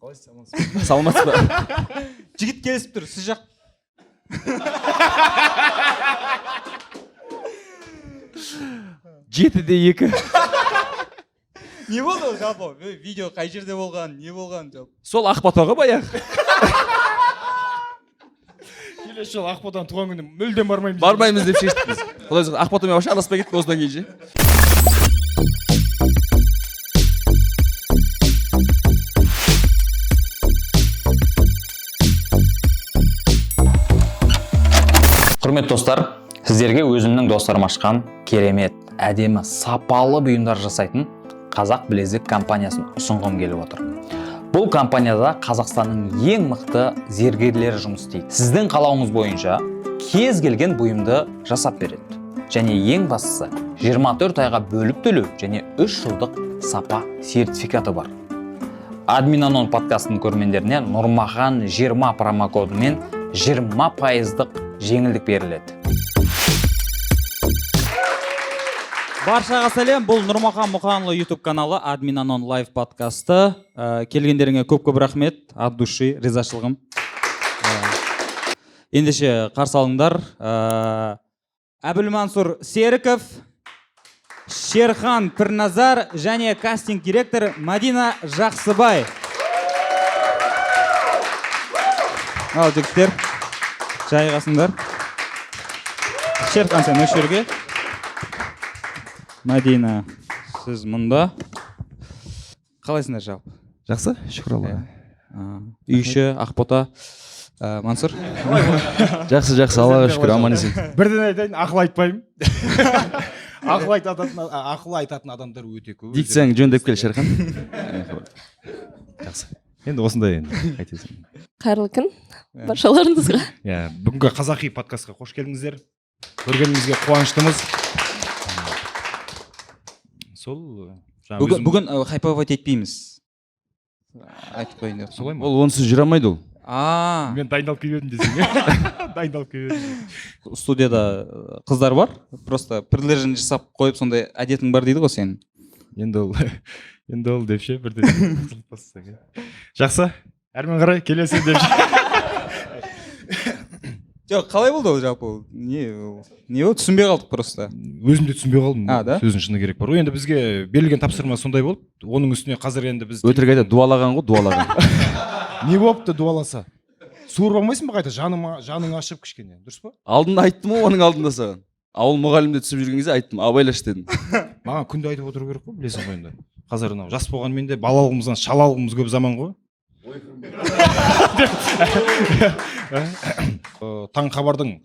Саламатсыз ба? Жігіт келісіп тұр, сіз жақ. Жетіде екі. Не болды ол жалпы? Видео қай жерде болған, не болған жалпы? Сол Ақботаға баяғы. Келесі жолы Ақботаның туған күніне мүлдем бармаймыз. Бармаймыз деп шештік біз. Құдай жазса Ақботамен вообще араласпай кеттік осыдан кейін же. Құрметті достар, сіздерге өзімнің достарым ашқан керемет, әдемі, сапалы бұйымдар жасайтын Қазақ Білезік компаниясын ұсынғым келіп отыр. Бұл компанияда Қазақстанның ең мықты зергерлері жұмыс істейді. Сіздің қалауыңыз бойынша кез келген бұйымды жасап береді. Және ең бастысы 24 айға бөліп төлеу және 3 жылдық сапа сертификаты бар. Админанон подкастының көрермендеріне Нұрмахан 20 промокодымен 20% жеңілдік беріледі. Баршаға сәлем, бұл Нұрмахан Мұқанұлы YouTube каналы Админанон лайв подкасты. Келгендеріңе көп-көп рахмет, от души, ризашылығым. Ендеше қарсы алыңдар. Әбілмансұр Серіков, Шерхан Пірназар және кастинг директор Мадина Жақсыбай. Ал жігіттер, жайғасыңдар. Шерхан сен осы жерге. Мадина, сіз мұнда. Қалайсыңдар жалпы? Жақсы, шүкір Аллаға. Үй іші, Ақбота, Мансұр. Жақсы, Аллаға шүкір, аман есен. Бірден айтайын, ақыл айтпаймын. Ақыл айтатын адамдар өте көп. Дикцияң жөндеп кел, Шерхан. Жақсы. Енді осындай енді қайтесің. Қайырлы күн баршаларыңызға. Бүгінгі қазақи подкастқа қош келдіңіздер. Көргенімізге қуаныштымыз. Сол Бүгін хайповать етпейміз. Айтып қойын деп. солай ма? Ол онсыз жүре алмайды ол. Мен дайындалып келдім десең. Дайындалып келдім. Студияда қыздар бар. Просто предложение жасап қойып сондай әдетің бар дейді ғой сенің. Енді ол деп ше бірден. Жақсы. Әрмен қарай келесі деп ше. Жоқ, қалай болды ол жалпы? Не болды? Түсінбей қалдық просто. Өзім де түсінбей қалдым. Да? Сөздің шыны керек бар. Енді бізге берілген тапсырма сондай болды. Оның үстіне қазір енді біз Өтірік айтады, дуалаған ғой, дуалаған. не болыпты дуаласа? Суырып алмайсың ба қайта? Жаның ашып кішкене, дұрыс па? Алдында айттым ғой оның алдында саған. Ауыл мұғалімде түсіп жүрген кезде айттым, абайлаш дедім. Маған күнде айтып отыру керек қой, білесің ғой енді. Қазір анау жас болғанмен де балалығымыздан шалалығымыз көп заман ғой. Таң хабардың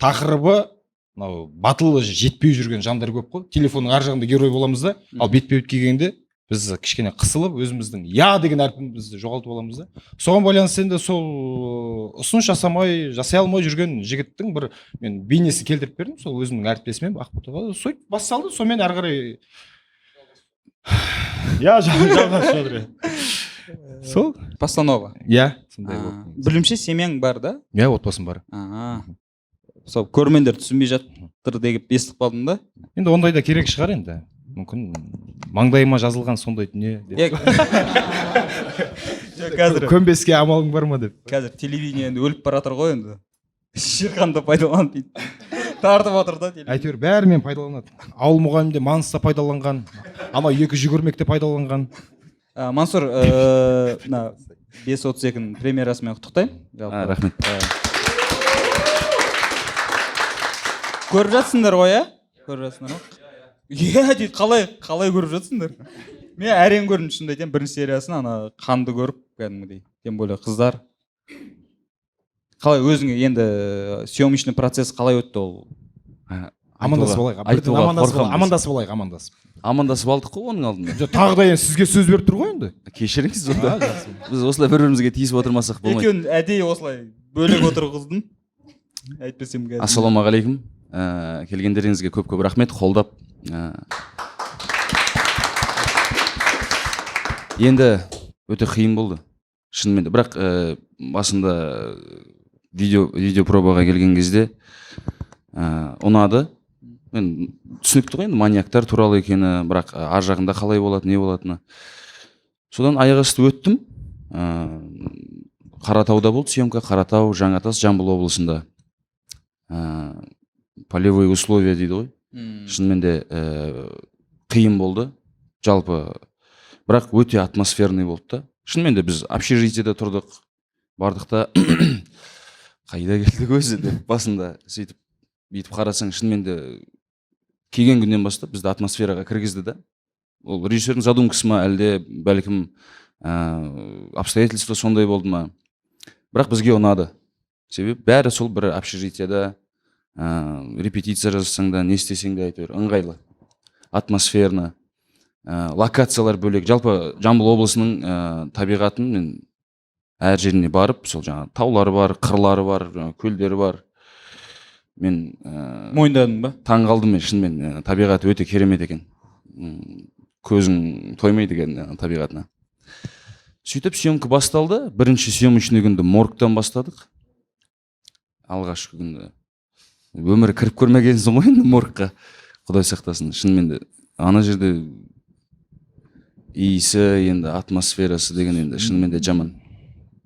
тақырыбы мынау батылы жетпей жүрген жандар көп қой. Телефонның ар жағында герой боламыз да, ал бетпе бет келгенде біз кішкене қысылып өзіміздің я деген әрпімізді жоғалтып аламыз да. Соған байланысты енді сол ұсыныс жасай алмай жүрген жігіттің бір мен бейнесін келтіріп бердім. Сол өзімнің әріптесіммен Ақботаға сөйтіп басталды. Сонымен ары қарай жалғас. Сол Постанова. сондай болды. Білімше семьяң бар да? Отбасым бар. Сол көрермендер түсінбей жатыр деп естіп қалдым да. Енді ондай да керек шығар енді. Мүмкін маңдайыма жазылған сондай дүние деп. Көнбеске амалың бар ма деп. Қазір телевидение енді өліп бара жатыр ғой енді. Шерханды пайдаланып дейді. Тартып отыр да. Әйтеуір бәрімен пайдаланады. Ауыл мұғалімде Маныста пайдаланған, ана екі жүгірмекте пайдаланған. Мансұр, 5.32-ның премьерасымен құттықтаймын. Рахмет. Көріп жатсыңдар ғой, Көріп жатсыңдар ғой? Дейді, қалай көріп жатсыңдар? Мен әрең көрдім шынымды айтайын, бірінші сериясын ана қанды көріп кәдімгідей. Тем более қыздар. Қалай өзіңе енді съемочный процесс қалай өтті ол? Амандасып алайық. Амандасып алдық қой оның алдында. Тағы да енді сізге сөз беріп тұр ғой енді. Кешіріңіз онда. Біз осылай бір-бірімізге тиісіп отырмасақ болмайды. Екеуін әдейі осылай бөлек отырғыздым. Әйтпесем қазір. Ассалаумағалейкум. Келгендеріңізге көп-көп рахмет, қолдап. Енді өте қиын болды. Шынымен де. Бірақ басында видео пробаға келген кезде ұнады. Мен түсінікті ғой енді маньяктар туралы екені, бірақ ар жағында қалай болады, не болатыны. Содан аяқ асты өттім. Қаратауда болды съемка, Қаратау, Жаңатас, Жамбыл облысында. Полевые условия дейді ғой. Шынымен де қиын болды. Жалпы, бірақ өте атмосферный болды да. Шынымен де біз общежитиеде тұрдық, бардық та қайда келдік өзі деп басында сөйтіп бүйтіп қарасаң, шынымен де келген күннен бастап бізді атмосфераға кіргізді да. Ол режиссердің задумкасы ма, әлде бәлкім обстоятельства сондай болды ма. Бірақ бізге ұнады. Себебі бәрі сол бір общежитиеда репетиция жазсаң да, не істесең де әйтеуір ыңғайлы, атмосферно. Локациялар бөлек. Жалпы Жамбыл облысының табиғатын мен әр жеріне барып, сол жаңа таулары бар, қырлары бар, көлдері бар. Мен мойындадың ба? таң қалдым мен, шынымен табиғаты өте керемет екен. Көзің тоймайды екен табиғатына. Сөйтіп съемка басталды. Бірінші съемочный күнді моргтан бастадық. Алғашқы күнді. Өмірі кіріп көрмегенсің ғой енді моргқа. Құдай сақтасын. Шынымен де ана жерде иісі, енді атмосферасы деген енді шынымен де жаман.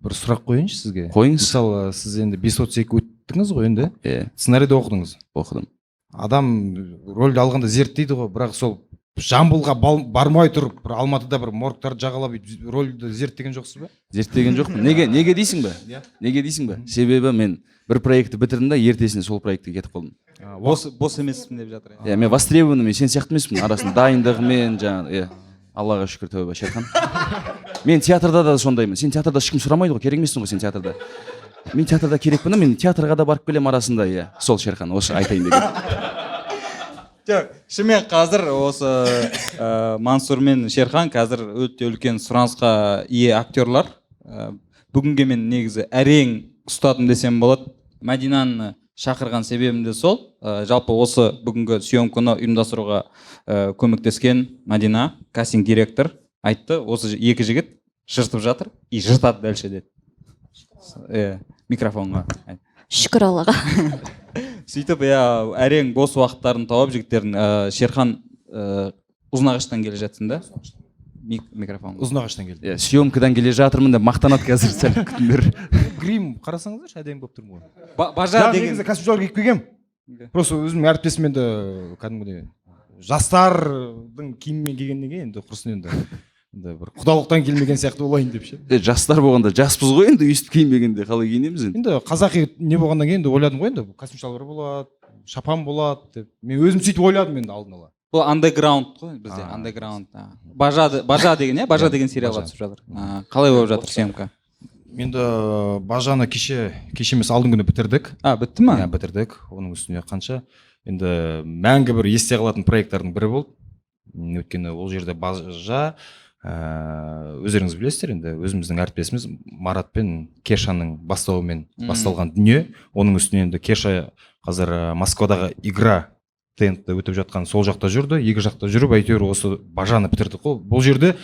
Бір сұрақ қойыншы сізге. Қойыңыз. Мысалы, сіз енді 532 өттіңіз ғой енді. Иә, Сценарийді оқыдыңыз. оқыдым. Адам рөлді алғанда зерттейді ғой, бірақ сол Жамбылға бармай тұрып, бір Алматыда бір моргтарды жағалап рөлді зерттеген жоқсыз ба? Зерттеген жоқпын. Неге дейсің бе? Неге дейсің бе? Себебі мен бір проектті бітірдім да, ертесіне сол проектке кетіп қалдым. Бос емеспін деп жатыр. Иә, мен востребованный, мен сен сияқты емеспін. Арасында дайындығымен жаңағы, иә. Аллаға шүкір, тәуба, Шерхан. Мен театрда да сондаймын. Сен театрда ешкім сұрамайды ғой, керек емессің ғой сен театрда. Мен театрда керекпін, мен театрға да барып келем арасында, иә. Сол Шерхан, осы айтайын деген. Жоқ, шынымен қазір осы Мансур мен Шерхан қазір өте үлкен сұранысқа ие актерлар. Бүгінге мен негізі әрең ұстадым десем болады. Мәдинаны шақырған себебім де сол. Жалпы осы бүгінгі съемканы ұйымдастыруға көмектескен Мәдина, кастинг директор айтты, осы екі жігіт жыртып жатыр и жыртады дальше деді. Микрофонға. Шүкір Аллаға. Сөйтіп, әрең бос уақыттарын тауып жігіттердің. Шерхан Ұзынағаштан келе жатсың да? Микрофон. Ұзынағаштан келді. Иә, съемкадан келе жатырмын деп мақтанады қазір, сәл күтіңдер. Грим қарасаңыздаршы, әдемі болып тұрмын ғой. Бажа деген. Негізі костюмшалар киіп келгем. Просто өзімнің әріптесім енді кәдімгідей жастардың киіммен келгеннен кейін енді құрсын енді бір құдалықтан келмеген сияқты болайын деп ше. Жастар болғанда жаспыз ғой енді, өйстіп киінбегенде қалай киінеміз енді. Енді қазақи не болғаннан кейін енді ойладым ғой енді костюм шалбар болады, шапан болады деп. Мен өзім сөйтіп ойладым енді алдын ала. Бұл андеграунд қой бізде, андеграунд. Бажа деген, бажа деген сериалға түсіп жатыр. Қалай болып жатыр съемка? Енді Бажаны кеше емес алдың күні бітірдік. Бітті ма? Иә, бітірдік. Оның үстіне қанша. Енді мәңгі бір есте қалатын проекттардың бірі болды. Өйткені ол жерде Бажа өздеріңіз білесіздер енді өзіміздің әріптесіміз Марат пен Кешаның бастауымен басталған дүние. Оның үстіне енді Кеша қазір Москвадағы игра тендті өтіп жатқан сол жақта жүрді. Екі жақта жүріп әйтеуір осы Бажаны бітірдік қой. Бұл жерде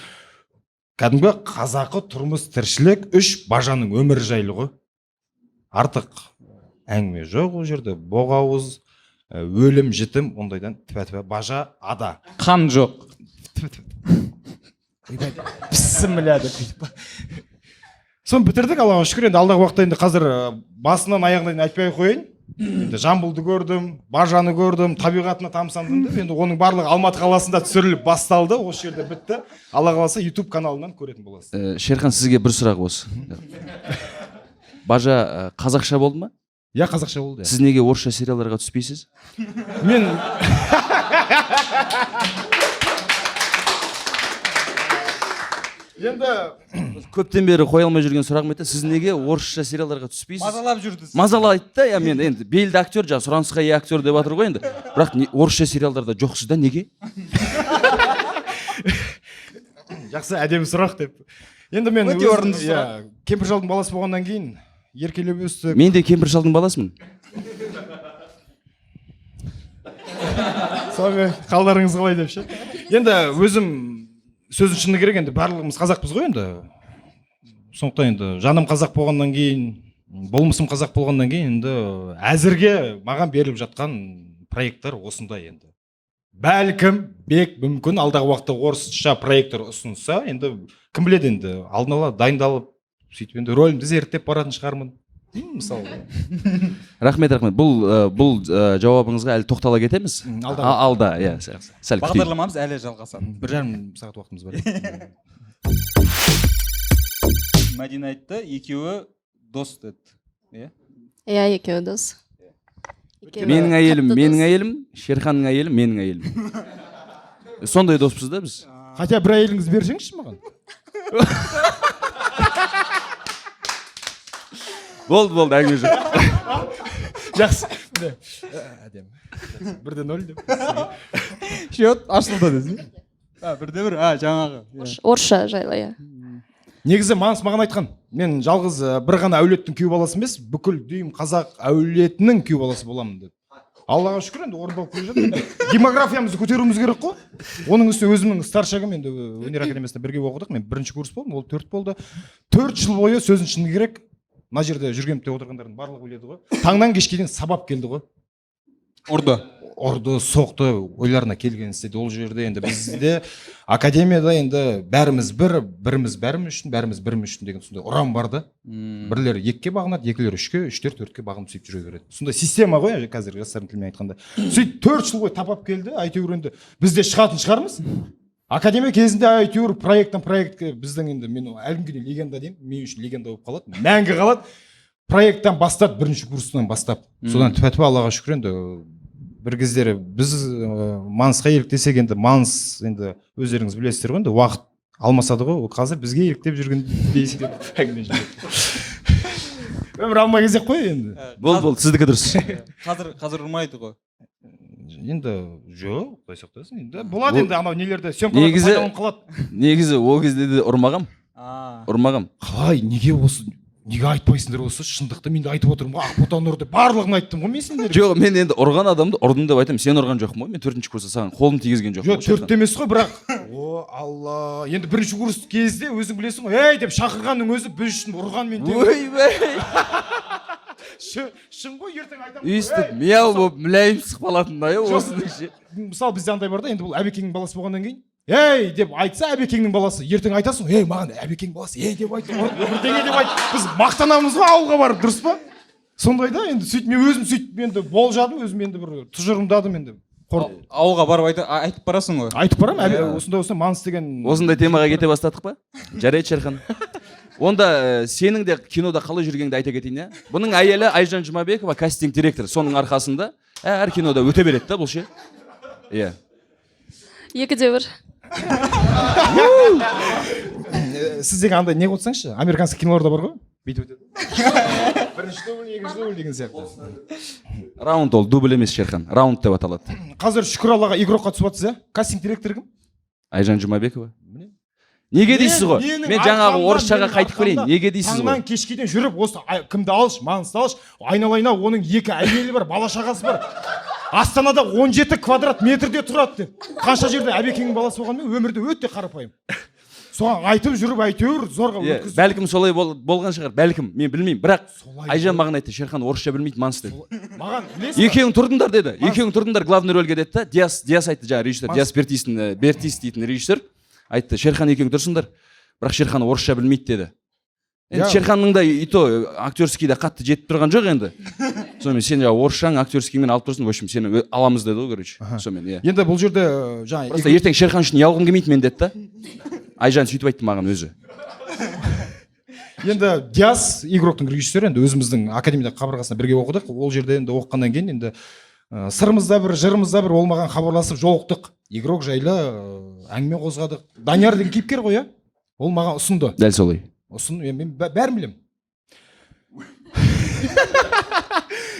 кәдімгі қазақы тұрмыс тіршілік үш Бажаның өмірі жайлы ғой. Артық әңгіме жоқ ол жерде. Боғауыз, өлім, жітім, ондайдан тіпә-тіпә Бажа ада. Қан жоқ. Пісіміледі. Соны бітірдік, Аллаға шүкір. Енді алдағы уақытта енді қазір басынан аяғына айтпай қойын. Енді Жамбылды көрдім, Бажаны көрдім, табиғатына тамсандым деп. Енді оның барлығы Алматы қаласында түсіріліп басталды. Осы жерде бітті. Алла қаласа YouTube каналынан көретін боласыз. Шерхан, сізге бір сұрақ осы. Бажа қазақша болды ма? Иә, қазақша болды. Сіз неге орысша сериалдарға түспейсіз? Мен енді көптен бері қоя алмай жүрген сұрағым еді, сіз неге орысша сериалдарға түспейсіз? Мазалап жүрді. Мазалайды да, я мен енді белді актер, жаңа сұранысқа ие актер деп жатыр ғой енді. Бірақ орысша сериалдарда жоқсыз да, неге? жақсы, әдемі сұрақ деп. Енді мен өте орынды сұрақ. кемпір шалдың баласы болғаннан кейін еркелеп өстік. Мен де кемпір шалдың баласымын. Сонымен қалдарыңыз қалай деп ше. Енді өзім сөздің шыны керек, енді барлығымыз қазақпыз ғой енді. Сондықтан енді жаным қазақ болғаннан кейін, болмысым қазақ болғаннан кейін енді әзірге маған беріліп жатқан проекттер осындай енді. Бәлкім мүмкін алдағы уақытта орысша проекттер ұсынса, енді кім біледі енді алдын ала дайындалып сөйтіп енді рөлімді зерттеп баратын шығармын деймін мысалы. Рахмет. Бұл жауабыңызға әлі тоқтала кетеміз. Алда, иә. Сәл күтейік. Бағдарламамыз әлі жалғасады. 1,5 сағат уақытымыз бар. Мәдина айтты, екеуі дос деді. Иә? Иә, екеуі дос. Менің әйелім, Шерханның әйелі менің әйелім. Сондай доспыз да біз. Хотя бір әйеліңіз берсеңізші маған. Болды, әңгіме жоқ. Жақсы. Әдемі. 1-0 деп. Счет ашылды десің. 1-1, жаңағы. Орысша жайлы, иә. Негізі Манс маған айтқан, мен жалғыз бір ғана әулеттің күйеу баласы емес, бүкіл дүйім қазақ әулетінің күйеу баласы боламын деп. Аллаға шүкір, енді орындалып келе жатыр. Демографиямызды көтеруіміз керек қой. Оның үстіне өзімнің старшагым, енді өнер академиясында бірге оқыдық. Мен 1-ші курс болдым, ол 4 болды. 4 жыл бойы сөзін шыны керек. Мына жерде жүргенімде отырғандардың барлығы біледі ғой. Таңнан кешке дейін сабап келді ғой. Ұрды, соқты, ойларына келгенін істеді. Ол жерде енді бізде академияда енді бәріміз біріміз біріміз үшін деген сондай ұран бар да. Бірлері 2-ке бағынады, екілері 3-ке, 3-тер 4-ке бағынып сөйтіп жүре береді. Сондай система ғой қазір жастардың тілімен айтқанда. Сөйтіп 4 жыл бойы тапап келді, әйтеуір енді бізде шығатын шығармыз. Академия кезінде әйтеуір проекттен проектке біздің енді мен әлгіге легенда деймін, мен үшін легенда болып қалады, мәңгі қалады. Проекттен бастап, 1-ші курсынан бастап. Содан тәтіп Аллаға шүкір енді бір кездері біз Мансқа еліктесек енді Манс енді өздеріңіз білесіздер ғой енді уақыт алмасады ғой, қазір бізге еліктеп жүрген дейсің деп әңгіме жүреді. Өмір алмай кезек қой енді. Болды, сіздікі дұрыс. Қазір ұрмайды ғой. Енді жоқ, құдай сақтасын. Енді болады енді анау нелерде съемкаларда пайдаланып қалады. Негізі ол кезде де ұрмағам. Қалай, неге айтпайсыңдар осы шындықты мен де айтып отырмын ғой, Ақботан ұрды, барлығын айттым ғой мен сендерге. Жоқ, мен енді ұрған адамды ұрдым деп айтамын, сен ұрған жоқпын ғой, мен 4-ші курста саған қолым тигізген жоқпын. Жоқ, 4-те емес қой, бірақ о алла, енді 1-ші курс кезде өзің білесің ғой, ей деп шақырғанның өзі біз үшін ұрған мен деп. Ойбай. Шын ғой, ертең айтамын. Өйстіп мяу болып мүләйім сықпалатын да осының ше. Мысалы бізде андай бар да, енді бұл әбекеңнің баласы болғаннан кейін ей деп айтса әбекеңнің баласы, ертең айтасың, ей маған әбекеңнің баласы, ей деп айт, бірдеңе деп айт. Біз мақтанамыз ғой ауылға барып, дұрыс па? Сондай да, енді сөйтіп мен өзім сөйтіп енді болжадым, өзім енді бір тұжырымдадым енді. Ауылға барып айтып барасың ғой. Айтып барам, осындай Манс деген. Осындай темаға кете бастадық па? Жарайды Шерхан. Онда сенің де кинода қалай жүргеніңді айта кетейін, иә? Бұның әйелі Айжан Жұмабекова, кастинг директор. Соның арқасында әр кинода өте береді да бұл ше. Иә. 2-1. Сіз деген андай не қойсаңызшы, американский киноларда бар ғой, бүйтіп өтеді. 1-ші дубль, 2-ші дубль деген сияқты. Раунд ол, дубль емес Шерхан, раунд деп аталады. Қазір шүкір Аллаға игрокқа түсіп жатсыз, иә? Кастинг директор кім? Айжан Жұмабекова. Неге дейсіз ғой? Мен жаңағы орысшаға қайтып келейін. Неге дейсіз ғой? Таңнан кешкеден жүріп, осы кімді алшы, Мансты алшы, айналайына оның 2 әйелі бар, бала шағасы бар. Астанада 17 квадрат метрде тұрады деп. Қанша жерде әбекеңнің баласы болғанмен өмірде өте қарапайым. Соған айтып жүріп әйтеуір зорға өткізді. Бәлкім солай болған шығар, бәлкім, мен білмеймін. Бірақ Айжан маған айтты, Шерхан орысша білмейді, Манс деді. Маған білесің? Екеуің тұрдыңдар деді. Екеуің тұрдыңдар главный рөлге деді та. Диас айтты жаңа режиссер, Диас Бертис дейтін режиссер. Айтты, Шерхан екеуің тұрсыңдар. Бірақ Шерхан орысша білмейді деді. Енді Шерханның да и то актерский да қатты жетіп тұрған жоқ енді. Сонымен сен жаңа орысшаң актерскиймен алып тұрсың, в общем сені аламыз деді ғой, короче. Сонымен иә. Енді бұл жерде жаңа просто ертең Шерхан үшін ұялғым келмейді мен деді та. Айжан сөйтіп айтты маған өзі. Енді Диас игроктың режиссері, енді өзіміздің академияда қабырғасында бірге оқыдық. Ол жерде енді оқығаннан кейін енді сырымызда бір, жырымызда бір ол маған хабарласып жолықтық. Игрок жайлы әңгіме қозғадық. Данияр деген кейіпкер ғой, иә? Ол маған ұсынды. Дәл солай. Мен бәрін білем.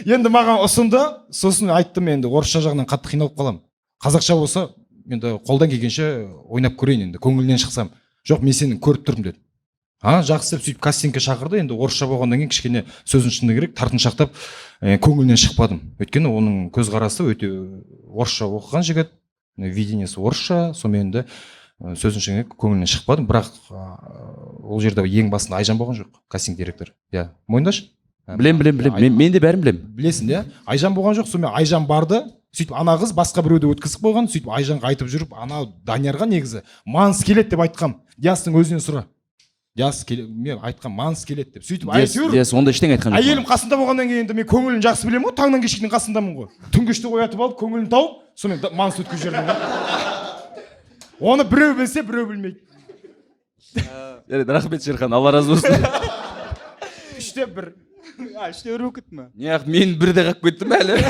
Енді маған ұсынды, сосын айттым енді орысша жағынан қатты қиналып қалам. Қазақша болса, енді қолдан келгенше ойнап көрейін енді, көңілінен шықсам. Жоқ, мен сені көріп тұрмын деді. Жақсы деп сөйтіп кастингке шақырды, енді орысша болғаннан кейін кішкене сөзін шыны керек, тартыншақтап көңілінен шықпадым. Өйткені оның көзқарасы өте орысша оқыған жігіт, видениесі орысша, сонымен енді сөзін шыны көңілінен шықпадым, бірақ ол жерде ең басында Айжан болған жоқ, кастинг директор. Иә, мойындашы? Білем. Мен де бәрін білем. Білесің, иә? Айжан болған жоқ, сонымен Айжан барды, сөйтіп ана қыз басқа біреуді өткізіп қойған, сөйтіп Айжанға айтып жүріп, ана Даниярға негізі Манс келеді деп айтқам, Диастың өзінен сұра. мен айтқан манс келеді деп сөйтіп Диас әйтеуір ондай ештеңе айтқан жоқ. әйелім қасында болғаннан кейін енді мен көңілін жақсы білемін ғой, таңнан кешке дейін қасындамын ғой. Түнгі үште оятып алып көңілін тауып сонымен манс өткізіп жібердім ғой. Оны біреу білсе біреу білмейді. Жарайды, рахмет Шерхан, Алла разы болсын. 3-1. 3-1 болып кетті ма? Неғып мен бірде қалып кеттім әлі.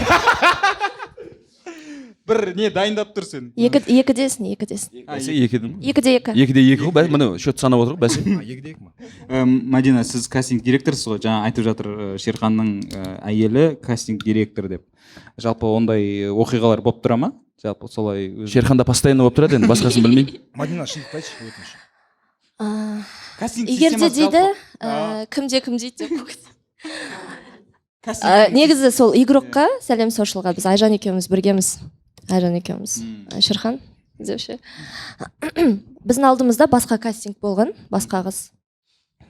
Бір не дайындап тұр сен? Екідесің. Бәсе 2-дің. 2-2. 2-2 ғой. Міне счет санап отырық бәсе. 2-2 ма? Мадина, сіз кастинг директорсыз ғой. Жаңа айтып жатыр Шерханның әйелі кастинг директор деп. Жалпы ондай оқиғалар болып тұра ма? Жалпы солай Шерханда постоянно болып тұрады, енді басқасын білмеймін. Мадина шындықты айтшы, өтініш. кастинг Егер де дейді, кімде деп негізі сол игрокқа, сәлем сошылға біз Айжан екеуміз біргеміз. Айжан екеуміз. Шерхан деуші. Біздің алдымызда басқа кастинг болған, басқа қыз.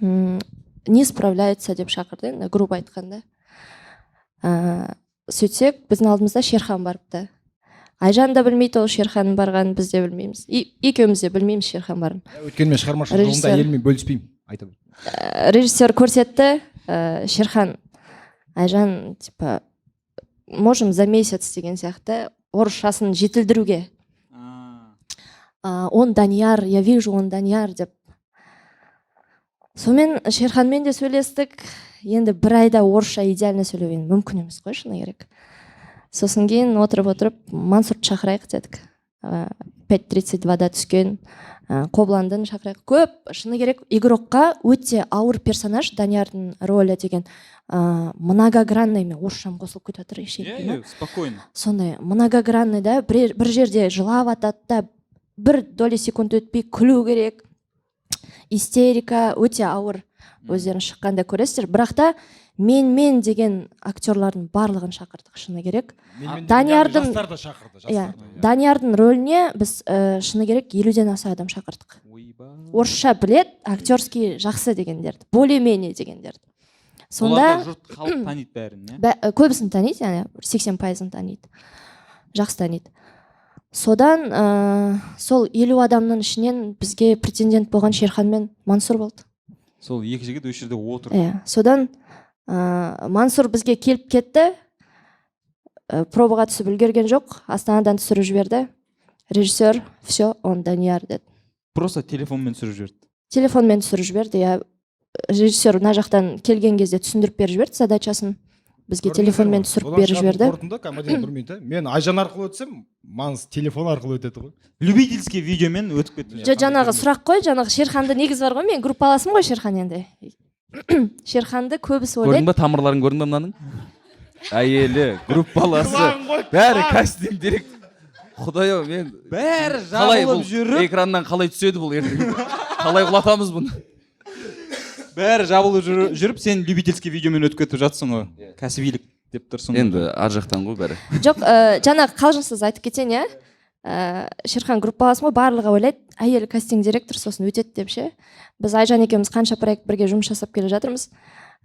Не справляется деп шақырды, енді грубо айтқанда. Сөйтсек, біздің алдымызда Шерхан барыпты. Айжан да білмейді ол Шерханның барғанын, біз де білмейміз. Екеуміз де білмейміз Шерхан барын. Өйткені мен шығармашылық жолында әйеліммен бөліспеймін, айта бер. Режиссер көрсетті, Шерхан, Айжан, типа, можем за месяц деген сияқты орысшасын жетілдіруге. Он Данияр, я вижу, он Данияр деп. Сонымен Шерханмен де сөйлестік. Енді бір айда орысша идеально сөйлеуін мүмкін емес қой, шыны керек. Сосын кейін отырып Мансұрды шақырайық дедік. 5:32-да түскен. Қобландын шақырайық. Көп, шыны керек, игрокқа өте ауыр персонаж, Даниярдың рөлі деген многогранный, мен орысшам қосылып кетіп жатыр Иә, спокойно. Сондай многогранный да, бір жерде жылап атады да, бір доли секунд өтпей күлу керек. Истерика өте ауыр өздерін шыққанда көресіздер. Бірақ та мен деген актерлардың барлығын шақырдық, шыны керек. Даниярдың жастар да шақырды. Даниярдың рөліне біз шыны керек 50-ден аса адам шақырдық. Орысша білет, актерский жақсы дегендерді, более-менее дегендерді. Сонда жұрт халық таниды бәрін, көбісін таниды, яғни 80% таниды. Жақсы таниды. Содан сол 50 адамның ішінен бізге претендент болған Шерхан мен Мансұр болды. Сол екі жігіт өз жерде отыр. Содан Мансұр бізге келіп кетті. Пробаға түсіп үлгерген жоқ. Астанадан түсіріп жіберді. Режиссер, все, он Данияр деді. Просто телефонмен түсіріп жіберді. Телефонмен түсіріп жіберді. Режиссер мына жақтан келген кезде түсіндіріп беріп жіберді задачасын. Бізге телефонмен түсіріп беріп жіберді. Мен Айжан арқылы өтсем, Манс телефон арқылы өтеді ғой. Любительский видеомен өтіп кетті. Жаңағы сұрақ қой, жаңағы Шерханды негіз бар ғой, мен группаласым ғой Шерхан енді. Шерханды көбісі ойлайды. Көрдің ба, тамырларын көрдің ба мынаның? Әйелі, группаласы, бәрі кастинг директор. Құдай-ау, мен бәрі жабылып жүріп, экраннан қалай түседі бұл ертең? Қалай құлатамыз бұны? Бәрі жабылып жүріп, сен любительский видеомен өтіп кетіп жатсың ғой. Кәсібилік деп тұрсың. Енді ар жақтан ғой бәрі. Жоқ, жаңағы қалжыңсыз айтып кетейін, иә. Шерхан группаласым ғой, барлығы ойлайды, әйелі кастинг директор сосын өтеді деп ше. Біз Айжан екеуміз қанша проект бірге жұмыс жасап келе жатырмыз.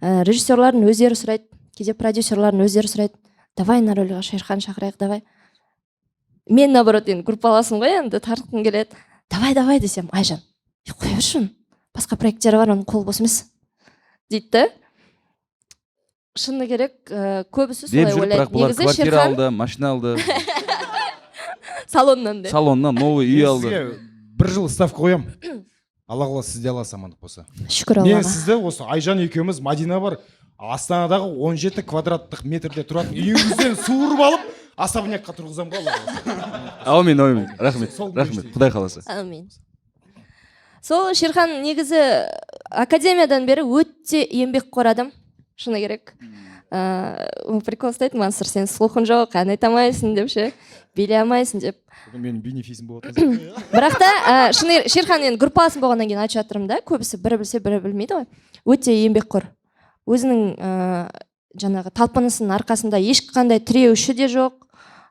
Режиссерлардың өздері сұрайды, кейде продюсерлардың өздері сұрайды. Давай на рөлге Шерхан шақырайық, давай. Мен наоборот енді группаласым ғой, енді тартқым келеді. Давай десем, Айжан, қой бершін. Басқа проекттері бар, оның қолы бос емес дейді. Шыны керек, көбісі солай ойлайды. Бұлар квартира алды, машина алды. Салоннан де. Салоннан новый үй алды. Бір жыл ставка қоям. Алла қаласа сізде аласыз амандық болса. Шүкір Аллаға. Мен сізді осы Айжан екеуміз Мадина бар, Астанадағы 17 квадраттық метрде тұратын үйіңізден суырып алып, особнякқа тұрғызам ғой, Алла қаласа. Аумин. Рахмет. Құдай қаласа. Аумин. Сол Шерхан негізі академиядан бері өте еңбекқор адам, шыны керек. Прикол ұстайды, Мансұр, сен слухың жоқ, ән айта алмайсың деп ше, билей алмайсың деп. Менің бенефисім болады. Бірақ та Шерхан енді группаласым болғаннан кейін айтып жатырмын да, көбісі бірі білсе, бірі білмейді ғой. Өте еңбекқор. Өзінің жаңағы талпынысының арқасында ешқандай тіреуші де жоқ.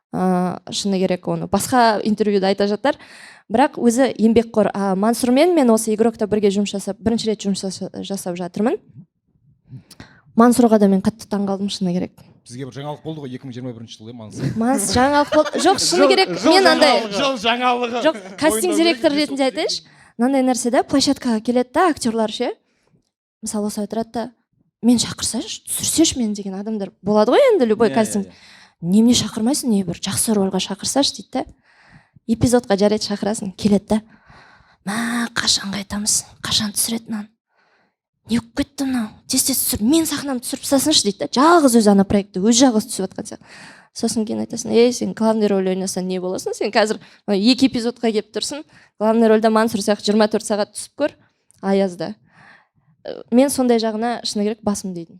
Шыны керек, оны басқа интервьюда айта жатар. Бірақ өзі еңбекқор. Мансұрмен мен осы игрокта бірге жұмыс жасап, бірінші рет жұмыс жасап жатырмын. Мансұрға да мен қатты таңғалдым, шыны керек. Бізге бір жаңалық болды ғой 2021 жылы, Мансұр. Манс жаңалық болды. Жоқ, шыны керек, мен андай. Жыл жаңалығы. Жоқ, кастинг директор ретінде айтайыншы. мынандай нәрсе да, площадкаға келеді да актерлар ше, мысалы осылай тұрады да, мен шақырсайшы, түсірсеші мен деген адамдар болады ғой енді любой кастинг. Немене шақырмайсың, не бір жақсы рөлға шақырсашы дейді да. Эпизодқа жарайды шақырасың, келеді да. Қашан қайтамыз, қашан түсіреді мынаны, не болып кетті мынау, тез түсір, мен сахнамды түсіріп тастасыншы дейді да. Жалғыз өзі ана проектті өз жалғыз түсіп жатқан сияқты. Сосын кейін айтасың, сен главный роль ойнасаң не боласың, сен қазір 2 эпизодқа келіп тұрсың, главный рольда Мансұр сияқты 24 сағат түсіп көр аязда. Мен сондай жағына шыны керек басым дейтін.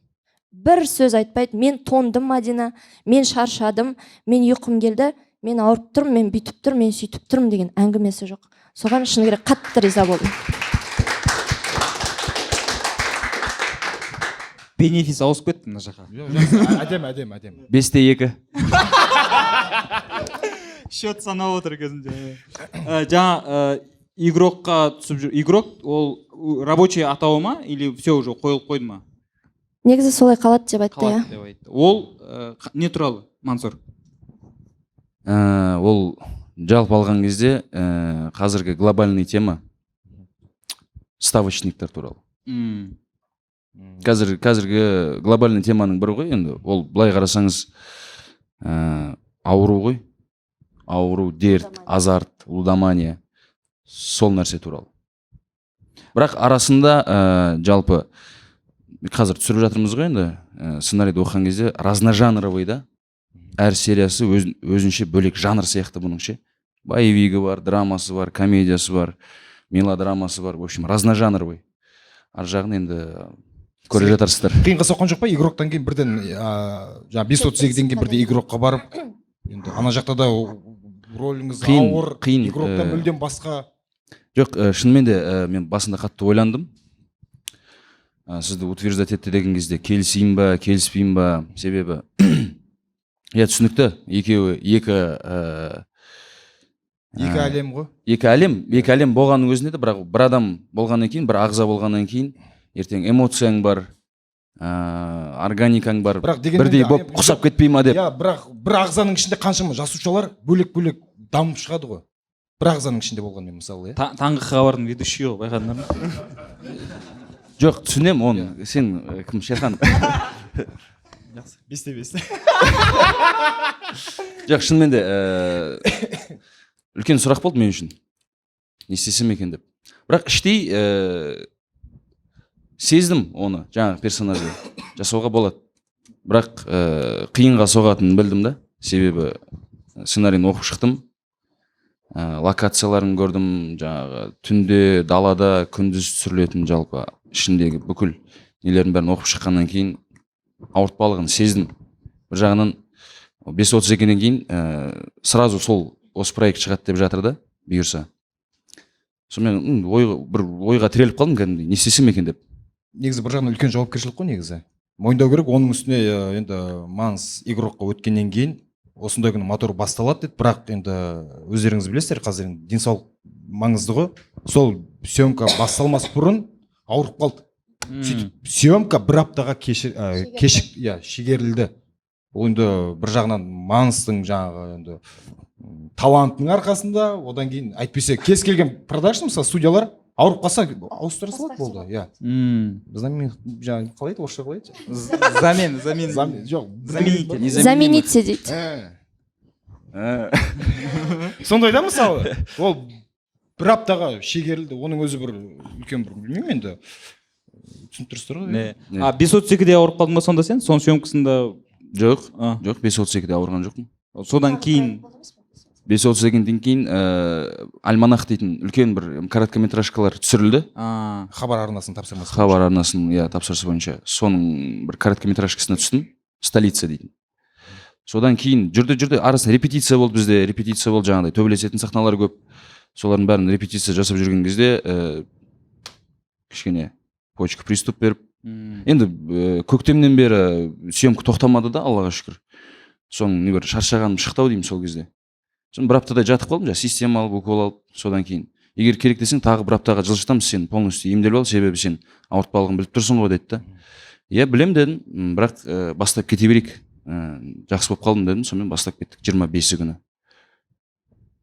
Бір сөз айтпайды, мен тондым Мадина, мен шаршадым, мен ұйқым келді, мен ауырып тұрмын, мен бүйтіп тұрмын, мен сөйтіп тұрмын деген әңгімесі жоқ. Соған шыны керек қатты риза болдым. Бенефис ауысып кетті мына жаққа. Әдемі. 5-2. Счет санап отыр кезінде. Жаңа игрокқа түсіп жүр. Игрок ол рабочий атауы ма или все уже қойылып қойды ма? Негізі солай қалады деп айтты, Қалады деп айтты. Ол не туралы, Мансұр? Ол жалпы алған кезде қазіргі глобальный тема ставочниктер туралы. Қазіргі глобальный теманың бірі ғой енді. Ол былай қарасаңыз ауру ғой. Ауру, дерт, азарт, лудомания. Сол нәрсе туралы. Бірақ арасында жалпы қазір түсіріп жатырмыз ғой енді. Сценарийді оқыған кезде разножанровый да. Әр сериясы өзінше бөлек жанр сияқты бұның ше. Боевигі бар, драмасы бар, комедиясы бар, мелодрамасы бар. В общем, разножанровый. Ар жағын енді көре жатарсыздар. Қиынға соққан жоқ па? Игроктан кейін бірден жаңа 532-ден кейін бірде игрокқа барып, енді ана жақта да роліңіз ауыр, игроктан мүлдем басқа. Жоқ, шынымен де мен басында қатты ойландым. Сізді утверждать етті деген кезде келісейін ба, келіспейін ба, себебі түсінікті, екі әлем ғой. Екі әлем болғанның өзінде де, бірақ бір адам болғаннан кейін, бір ағза болғаннан кейін, ертең эмоцияң бар, органикаң бар, бірдей болып құсап кетпей ма деп. Бірақ бір ағзаның ішінде қаншама жасушалар бөлек-бөлек дамып шығады ғой. Бір ағзаның ішінде болғанмен мысалы. Таңғы хабардың ведущий ғой, байқадыңдар ма? Жоқ, түсінем оны. Сен кім, Шерхан? 5-5. Жоқ, шынымен де үлкен сұрақ болды мен үшін. Не істесем екен деп. Бірақ іштей сездім оны, жаңағы персонажды жасауға болады. Бірақ қиынға соғатынын білдім да. Себебі сценарийін оқып шықтым. Локацияларын көрдім, жаңағы түнде, далада, күндіз түсірілетін жалпы ішіндегі бүкіл нелерін бәрін оқып шыққаннан кейін ауыртпалығын сездім. Бір жағынан 532-ден кейін сразу сол осы проект шығады деп жатыр да, бұйырса. Сонымен бір ойға тіреліп қалдым кәдімгідей, не істесем екен деп. Негізі бір жағынан үлкен жауапкершілік қой негізі. Мойындау керек, оның үстіне енді Манс игрокқа өткеннен кейін осындай күні мотор басталады деді, бірақ енді өздеріңіз білесіздер, қазір денсаулық маңызды ғой. Сол съемка басталмас бұрын ауырып қалды. Сөйтіп съемка бір аптаға шегерілді. Ол енді бір жағынан Манстың жаңағы енді талантының арқасында, одан кейін әйтпесе кез келген продакшн мысалы студиялар ауырып қалса ауыстыра салады болды. Иә. Біздің жаңағы қалай еді, орысша қалай еді? Замените дейді. Сондай да мысалы, ол бір аптаға шегерілді, оның өзі бір үлкен бір білмеймін енді. Түсініп тұрсыздар ғой? 532-де ауырып қалдың ба сонда сен? Соның съемкасында? Жоқ, 532-де ауырған жоқпын. Содан кейін 532-ден кейін Альманах дейтін үлкен бір короткометражкалар түсірілді. Хабар арнасының тапсырмасы. Хабар арнасының тапсырысы бойынша. Соның бір короткометражкасына түстім. Столица дейтін. Содан кейін жүрді арасында репетиция болды бізде, жаңағыдай төбелесетін сахналар көп. Солардың бәрін репетиция жасап жүрген кезде кішкене почка приступ беріп. Енді көктемнен бері съемка тоқтамады да, Аллаға шүкір. Соның бір шаршағаным шықты деймін сол кезде. Соны бір аптадай жатып қалдым, системалық укол алып, содан кейін. Егер керек десең, тағы бір аптаға жылжытамыз, сен полностью емделіп ал, себебі сен ауыртпалығын біліп тұрсың ғой деді. Иә, білем дедім, бірақ бастап кете берейік. Жақсы болып қалдым дедім, сонымен бастап кеттік 25 күні.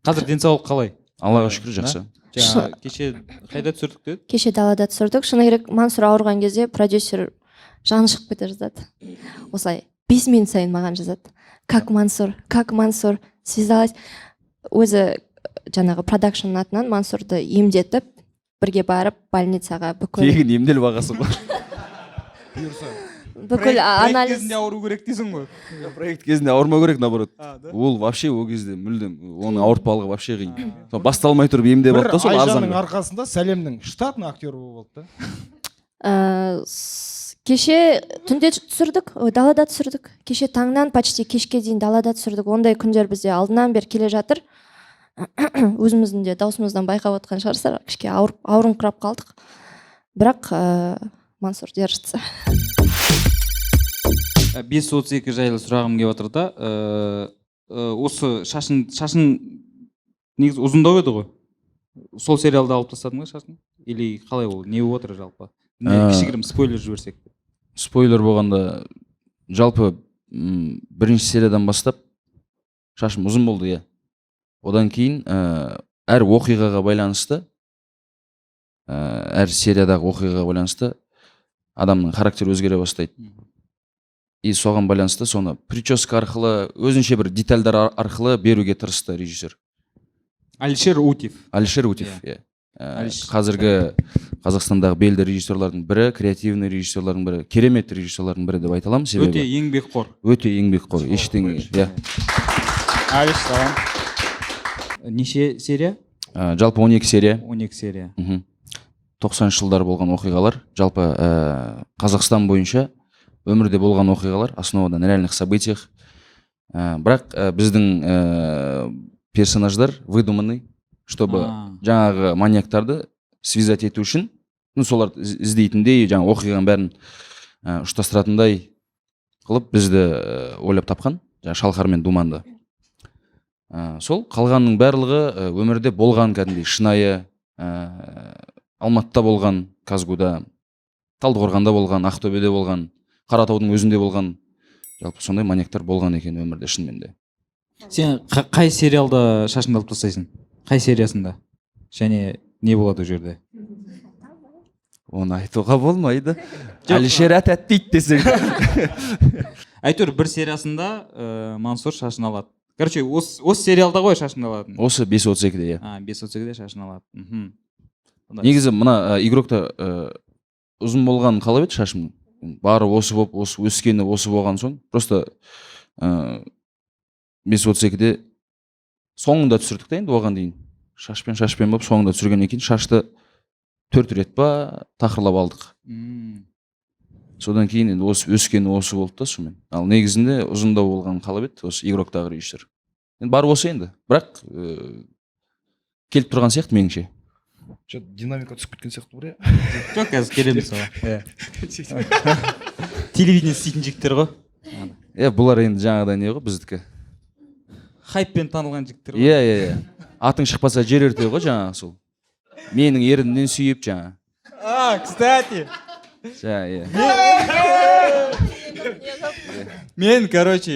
Қазір денсаулық қалай? Аллаға шүкір, жақсы. жаңа кеше қайда түсірдік деді? кеше далада түсірдік. Шыны керек, Мансұр ауырған кезде продюсер жаны шығып кете жаздады. Осылай 5 минут сайын маған жазады. Как Мансур, связалась. Өзі жаңағы продакшн атынан Мансурды емдетіп, бірге барып больницаға бүкіл емдел бағасы ғой. бүкіл анализ кезінде ауыру керек дейсің ғой. Проект кезінде ауырмау керек, наоборот. Ол вообще ол кезде мүлдем оның ауыртпалығы вообще қиын. Басталмай тұрып емдеп алды да сол Айжанның арзан. арқасында Сәлемнің штатный актері болып алды да. Кеше түнде түсірдік, далада түсірдік. Кеше таңнан почти кешке дейін далада түсірдік. Ондай күндер бізде алдынан бері келе жатыр. Өзіміздің де даусымыздан байқап отқан шығарсыздар, кішке ауырыңқырап қалдық. Бірақ Мансур держится. 532 жайлы сұрағым келіп отыр да. Осы шашын негізі ұзындау еді ғой. Сол сериалда алып тастадың ба шашын? Или қалай ол? Не болып отыр жалпы? Кішігірім спойлер жіберсек. Спойлер болғанда жалпы бірінші сериядан бастап шашым ұзын болды, иә. Одан кейін әр оқиғаға байланысты, әр сериядағы оқиғаға байланысты адамның характері өзгере бастайды. И соған байланысты соны прическа арқылы, өзінше бір детальдар арқылы беруге тырысты режиссер. Алишер Утев, иә. Қазіргі Қазақстандағы белді режиссерлардың бірі, креативный режиссерлардың бірі, керемет режиссерлардың бірі деп айта аламын, себебі өте еңбекқор. Ештеңе, иә. Алиш, саған. Неше серия? Жалпы 12 серия. 12 серия. 90 жылдар болған оқиғалар, жалпы Қазақстан бойынша өмірде болған оқиғалар, основада на реальных событиях. Бірақ біздің персонаждар выдуманный, чтобы жаңағы маньяктарды связать ету үшін, соларды іздейтіндей, жаңағы оқиғаның бәрін ұштастыратындай қылып бізді ойлап тапқан, Шалқар мен Думанды. Сол қалғанның барлығы өмірде болған кәдімгідей шынайы, Алматыда болған, Казгуда, Талдықорғанда болған, Ақтөбеде болған, Қаратаудың өзінде болған, жалпы сондай маньяктар болған екен өмірде шынымен де. Сен қай сериалда шашыңды алып тастайсың? Қай сериясында? Және не болады ол жерде? Оны айтуға болмайды. Алишер әтәттейді десең. Әйтеуір бір сериясында Мансур шашын алады. Короче, осы сериалда ғой шашын алатын. Осы 532-де, иә. 532-де шашын алады. Негізі мына игрокта ұзын болған қалап еді шашым. Бары осы болып, өскені осы болған соң, просто 532-де соңында түсірдік та енді оған дейін. Шашпен болып соңында түсіргеннен кейін шашты 4 рет па тақырлап алдық. Содан кейін енді осы өскені осы болды да сонымен. Ал негізінде ұзындау болған қалап еді осы игроктағы режиссер. Енді бары осы енді. Бірақ келіп тұрған сияқты меніңше. Динамика түсіп кеткен сияқты бар, Жоқ, қазір келеміз соға. Телевидение істейтін жігіттер ғой. Бұлар енді жаңағыдай не ғой біздікі. Хайппен танылған жігіттер ғой. Иә. Атың шықпаса жер өрте ғой жаңағы сол. Менің еріннен сүйіп жаңа. Кстати. Мен, короче,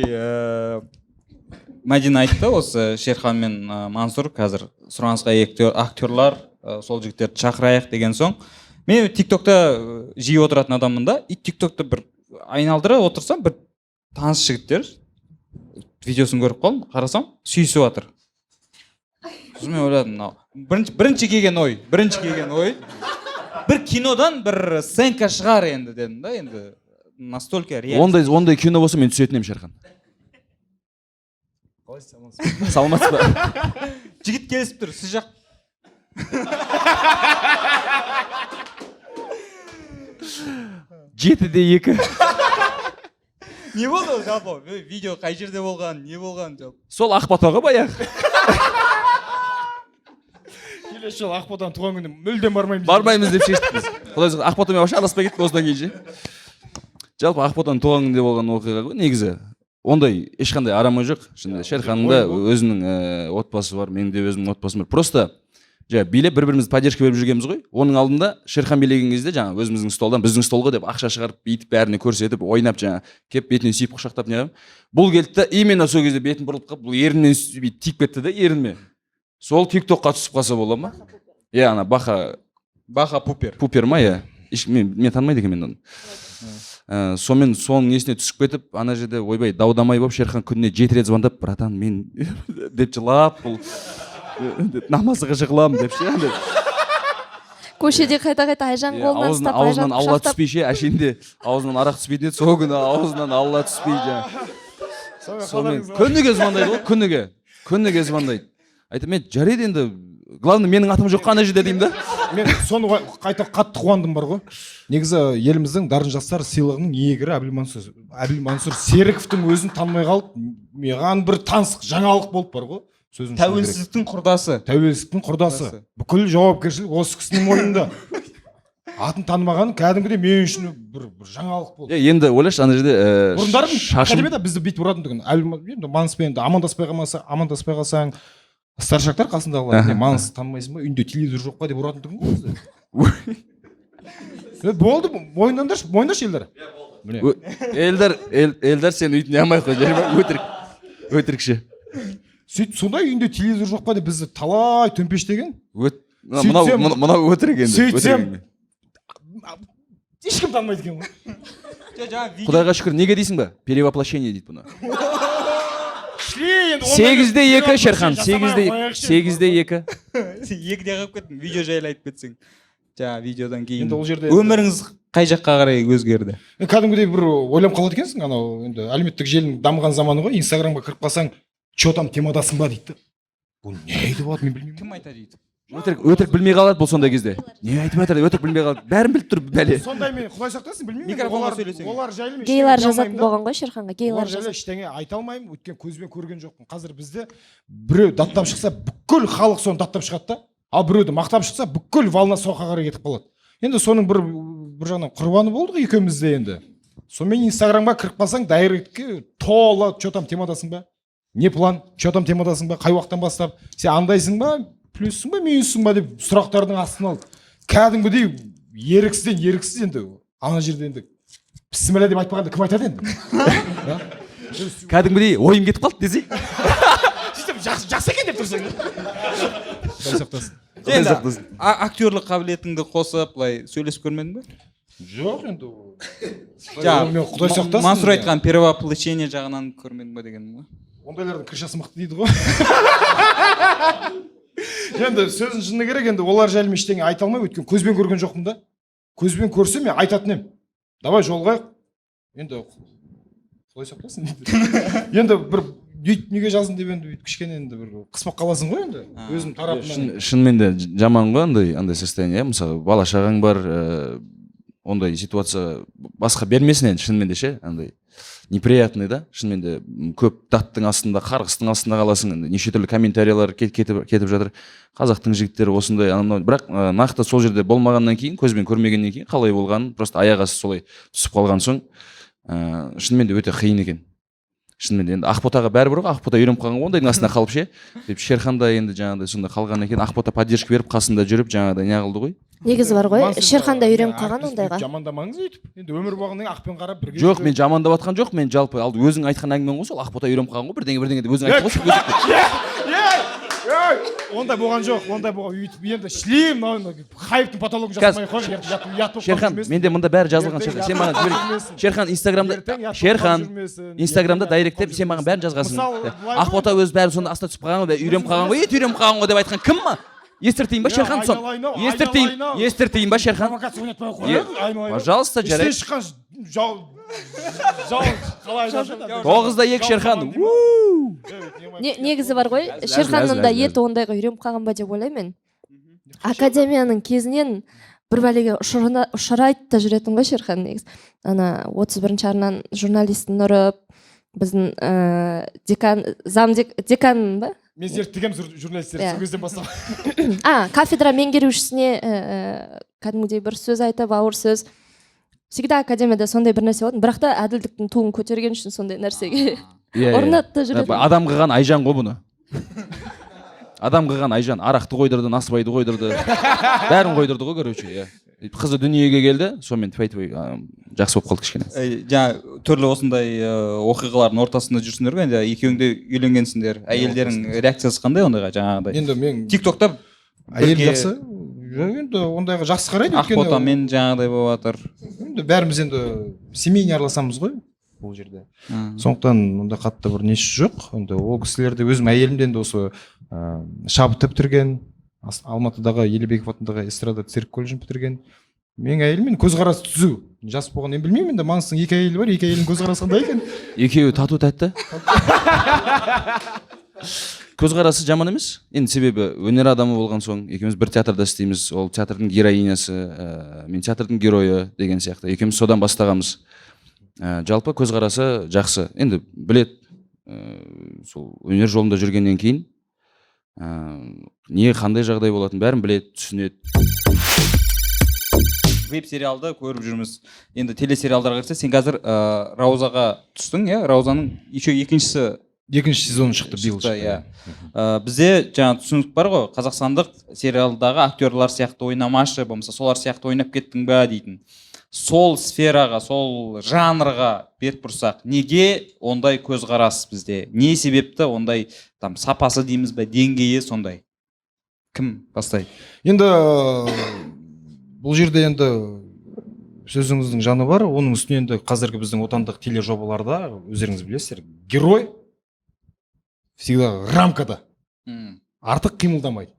Мәдина айтты, осы Шерхан мен Мансур қазір сұранысқа актерлар, сол жігіттерді шақырайық деген соң. Мен тиктокта жиі отыратын адаммын да, и тиктокта бір айналдыра отырсам, бір таныс жігіттер видеосын көріп қалдым, қарасам, сүйісіп жатыр. Сосын мен ойладым, бірінші келген ой, бір кинодан бір сценка шығар енді дедім да, енді настолько реально. Ондай кино болса мен түсетін едім, Шерхан. Саламатсыз ба? Жігіт келісіп тұр, сіз жақ. Жетіде 2. Не болды ол жалпы? Видео қай жерде болған, не болған жалпы? Сол Ақбатауға баяғы. Келесі жолы Ақботаның туған күніне мүлдем бармаймыз деп шештік біз. Құдай жазса Ақботамен вообще араспай кеттік осыдан кейін. Жалпы Ақботаның туған күнінде болған оқиға ғой. Негізі ондай ешқандай арамы жоқ. Шынында Шерханның да өзінің отбасы бар, менің де өзімнің отбасым бар. Просто билеп бір-бірімізді поддержка беріп жүргенбіз ғой. Оның алдында Шерхан билеген кезде жаңа өзіміздің столдан біздің столға деп ақша шығарып, бүйтіп бәріне көрсетіп, ойнап жаңа кеп бетінен сүйіп құшақтап неғып. Бұл келді да именно сол кезде бетін бұрылып қалып, бұл ерінен тиіп кетті да еріме. Сол тиктокқа түсіп қалса бола ма? иә ана баха пупер. пупер ма иә мен танымайды екенмін оны. Сонымен соның несіне түсіп кетіп ана жерде ойбай дау-дамай болып Шерхан күніне 7 рет звондап братан мен деп жылап бұл намазға жығыламын деп ше көшеде қайта Айжан қолынан ұстап аузынан алла түспей ше әшейінде аузынан арақ түспейтін еді сол күні аузынан алла түспей сонымен күніге звондайды ғой күніге звондайды айтамын мен жарайды енді главное менің атым жоқ ана жерде деймін да. Мен соны қайта қатты қуандым бар ғой. Негізі еліміздің дарын жастар сыйлығының иегері Әбілмансұр Серіковтің өзін танымай қалып, маған бір таңсық жаңалық болып бар ғой. Тәуелсіздіктің құрдасы. Бүкіл жауапкершілік осы кісінің мойнында. Атын танымаған кәдімгідей мен үшін бір жаңалық болды. Енді ойлашы ана жерде бұрындары шашым бізді бүйтіп ұратын тұғын. Манспен амандаспай қалсаң старшактар қасындағылар манс танымайсың ба, үйінде телевизор жоқ па деп ұратын тұғын ғой. Болды, мойындаршы елдар сен үйтіне алмай қой өтірікші. Сөйтіп сондай үйінде телевизор жоқ па деп бізді талай төмпештеген. Мынау өтірік енді. Сөйтсем ешкім танымайды екен ғой. Құдайға шүкір, неге дейсің ба? Перевоплощение дейді бұны. 8-2 Шерхан, 8-2. 2-де қалып кеттің, видео жайлы айтып кетсең. Видеодан кейін өміріңіз қай жаққа қарай өзгерді? Кәдімгідей бір ойлап қалады екенсің, анау енді әлеуметтік желінің дамыған заманы ғой, Инстаграмға кіріп қалсаң, "Чё там темадасың ба?" дейді. Бұл не айтып жатыр, мен білмеймін. Кім айтады дейді? Өтірік білмей қалады бұл сондай кезде. Не айтып жатыр, өтірік білмей қалады. Бәрін біліп тұр бәле. Сондай мен Құдай сақтасын білмеймін. Микрофонға сөйлесең. Олар жайлы гейлар жазатын болған ғой Шерханға, гейлар жазатын. Ештеңе айта алмаймын, өйткені көзбен көрген жоқпын. Қазір бізде біреу даттап шықса, бүкіл халық соны даттап шығады да. Ал біреуді мақтап шықса, бүкіл волна соқа қарай кетіп қалады. Енді соның бір жағынан құрбаны болдық екеуміз де енді. Сонымен Инстаграмға кіріп қалсаң, дайректке тола, "Чё там темадасың ба? Не план? Чё там темадасың ба? Қай уақыттан бастап? Сен андайсың ба? Плюссың ба, минуссың ба?" деп сұрақтардың астына алды. Кәдімгідей еріксіз енді ана жерде енді бісміллә деп айтпағанда кім айтады енді? Кәдімгідей ойым кетіп қалды десей. Сөйтіп жақсы екен деп тұрсаң. Құдай сақтасын. Актерлік қабілетіңді қосып, былай сөйлесіп көрмедің бе? Жоқ енді. Құдай сақтасын. Мансұр айтқан перевоплощение жағынан көрмедің бе дегенім ғой. Ондайлардың крышасы мықты дейді ғой. Енді сөзін шыны керек, енді олар жайлы ештеңе айта алмай, өйткені көзбен көрген жоқпын да. Көзбен көрсем мен айтатын едім. Давай жолғайық. Енді Құдай сақтасын. Енді бір неге жаздың деп енді кішкене енді бір қыспақ қаласың ғой енді. Өзім тарапымнан. Шынымен де жаман ғой андай состояние. Мысалы бала шағаң бар, ондай ситуация басқа бермесін енді шынымен де ше, андай неприятный да, шынымен де көп даттың астында, қарғыстың астында қаласың, енді неше түрлі комментариялар кетіп жатыр. Қазақтың жігіттері осындай, бірақ нақты сол жерде болмағаннан кейін, көзбен көрмегеннен кейін қалай болғанын, просто аяқ асты солай түсіп қалған соң, шынымен де өте қиын екен. Шынымен де енді Ақботаға бәрібір ғой, Ақбота үйреніп қалған ондайдың астында қалып ше, деп Шерханда енді жаңағыдай сонда қалған екен, Ақбота поддержка беріп қасында жүріп жаңағыдай не қылды ғой. Негізі бар ғой, Шерханда үйреніп қалған ондайға. Жамандамаңыз өйтіп. Енді өмір бағының ақпен қарап бірге. Жоқ, мен жамандап жатқан жоқ, мен жалпы алды өзің айтқан әңгімең ғой, сол Ақбота үйреніп қалған ғой, бірдеңе деп өзің айтты ғой. Ондай болған жоқ, ондай болған өйтіп енді шлем хайптың патологын жасамай қой, ятып. Шерхан, менде мында бәрі жазылған Шерхан. Сен маған Шерхан Инстаграмда дайректтеп сен маған бәрін жазғансың. Ақбота өзі бәрі сонда аста түсіп қалған ғой, үйреніп қалған ғой, үйреніп қалған ғой деп айтқан кім ма? Естіртейін ба Шерхан сон? Естіртейін ба Шерхан? Пожалуйста, жарайды. Тоғызда екі Шерхан. Негізі бар ғой, Шерханның да еті ондайға үйреніп қалған ба деп ойлаймын. Академияның кезінен бір бәлеге ұшырайды да жүретін ғой Шерхан негіз. Ана 31-ші арнан журналистін ұрып, біздің декан ба? Мен зерттегем журналистер сол кезден бастап. Кафедра меңгерушісіне кәдімгідей бір сөз айтып, ауыр сөз. Всегда академияда сондай бір нәрсе болатын, бірақ та әділдіктің туын көтерген үшін сондай нәрсеге орнатты жүреді. Адам қылған Айжан ғой бұны. Адам қылған Айжан, арақты қойдырды, насыбайды қойдырды. Бәрін қойдырды ғой, короче. Қызы дүниеге келді, сонымен тфай-тфай жақсы болып қалды кішкене. Жаңа түрлі осындай оқиғалардың ортасында жүрсіңдер ғой, енді екеуің де үйленгенсіңдер. Әйелдерің реакциясы қандай ондайға жаңағыдай? Енді мен TikTok'та әйел жақсы, енді ондайға жақсы қарайды, өйткені ақботамен жаңағыдай болып жатыр. енді бәріміз енді семейный араласамыз ғой бұл жерде. Сондықтан онда қатты бір несі жоқ. Енді ол кісілерді өзім әйелімден де осы шабыт бітірген, Алматыдағы Елебеков атындағы эстрада цирк колледжін бітірген. Менің әйелім көзқарасы түзу. Жас болған мен білмеймін, енді Маңғыстың 2 әйелі бар, 2 әйелдің көзқарасы қандай екен. Екеуі тату тәтті. Көзқарасы жаман емес. Енді себебі өнер адамы болған соң, екеуміз бір театрда істейміз. Ол театрдың героинясы, мен театрдың геройы деген сияқты. Екеуміз содан бастағанбыз. Жалпы көзқарасы жақсы. Енді білет, сол өнер жолында жүргеннен кейін не қандай жағдай болатын бәрін білет, түсінеді. Веб-сериалды көріп жүрміз. Енді телесериалдарға кірсе, сен қазір Раузаға түстің, иә? Раузаның еще екінші сезоны шықты биыл шықты. Бізде жаңа түсінік бар ғой, қазақстандық сериалдағы актерлар сияқты ойнамашы, болмаса солар сияқты ойнап кеттің ба дейтін. Сол сфераға, сол жанрға беріп тұрсақ, неге ондай көзқарас бізде? Не себепті ондай там сапасы дейміз бе, деңгейі сондай? Кім бастайды? Енді бұл жерде енді сөзіңіздің жаны бар. Оның үстіне енді қазіргі біздің отандық тележобаларда өздеріңіз білесіздер, герой всегда рамкада, артық қимылдамайды.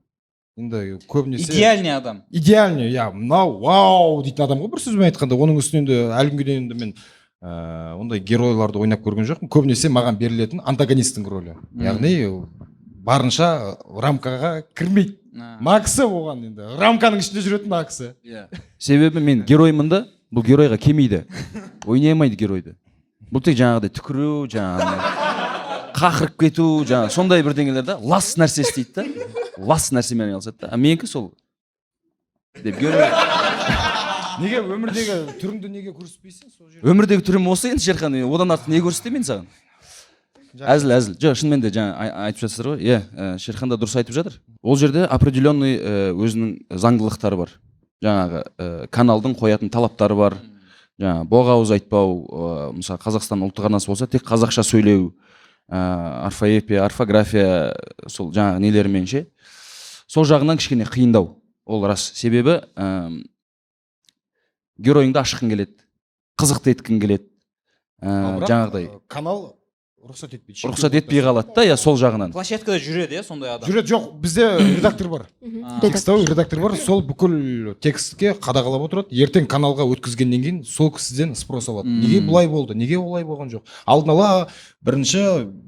Енді көбінесе идеальный адам. Идеальный, я мынау вау дейтін адам ғой, бір сөзбен айтқанда. Оның үстіне енді әлгіден енді мен ондай геройларды ойнап көрген жоқпын. Көбінесе маған берілетін антагонисттің рөлі. Яғни барынша рамкаға кірмейді. Максы оған енді рамканың ішінде жүретін максы. Себебі мен героймын да, бұл геройға келмейді. Ойнай алмайды геройды. Бұл тек жаңағыдай түкіру, жаңағы қақырып кету, жаңағы сондай бірдеңелер да, лас нәрсе істейді да. Лас нәрсемен айналысады да. Менікі сол деп герой. Неге өмірдегі түріңді неге көрсетпейсің сол жерде? Өмірдегі түрім осы енді Шерхан, одан артық не көрсетемін саған? Әзіл. Жоқ, шынымен де жаңа айтып жатсыздар ғой. Иә, Шерхан да дұрыс айтып жатыр. Ол жерде определенный өзінің заңдылықтары бар. Жаңағы каналдың қоятын талаптары бар. Жаңа боғауыз айтпау, мысалы Қазақстан ұлттық арнасы болса, тек қазақша сөйлеу, орфоэпия, орфография, сол жаңағы нелерімен ше. Сол жағынан кішкене қиындау. Ол рас. Себебі геройыңды ашқың келеді, қызықты еткің келеді. Жаңағыдай канал рұқсат етпейді. Рұқсат етпей қалады да, я сол жағынан. Площадкада жүреді, иә, сондай адам. Жүреді, жоқ, бізде редактор бар. Текстовый редактор бар, сол бүкіл текстке қадағалап отырады. Ертең каналға өткізгеннен кейін сол кісіден спрос алады. Неге бұлай болды? Неге олай болған жоқ? Алдын ала бірінші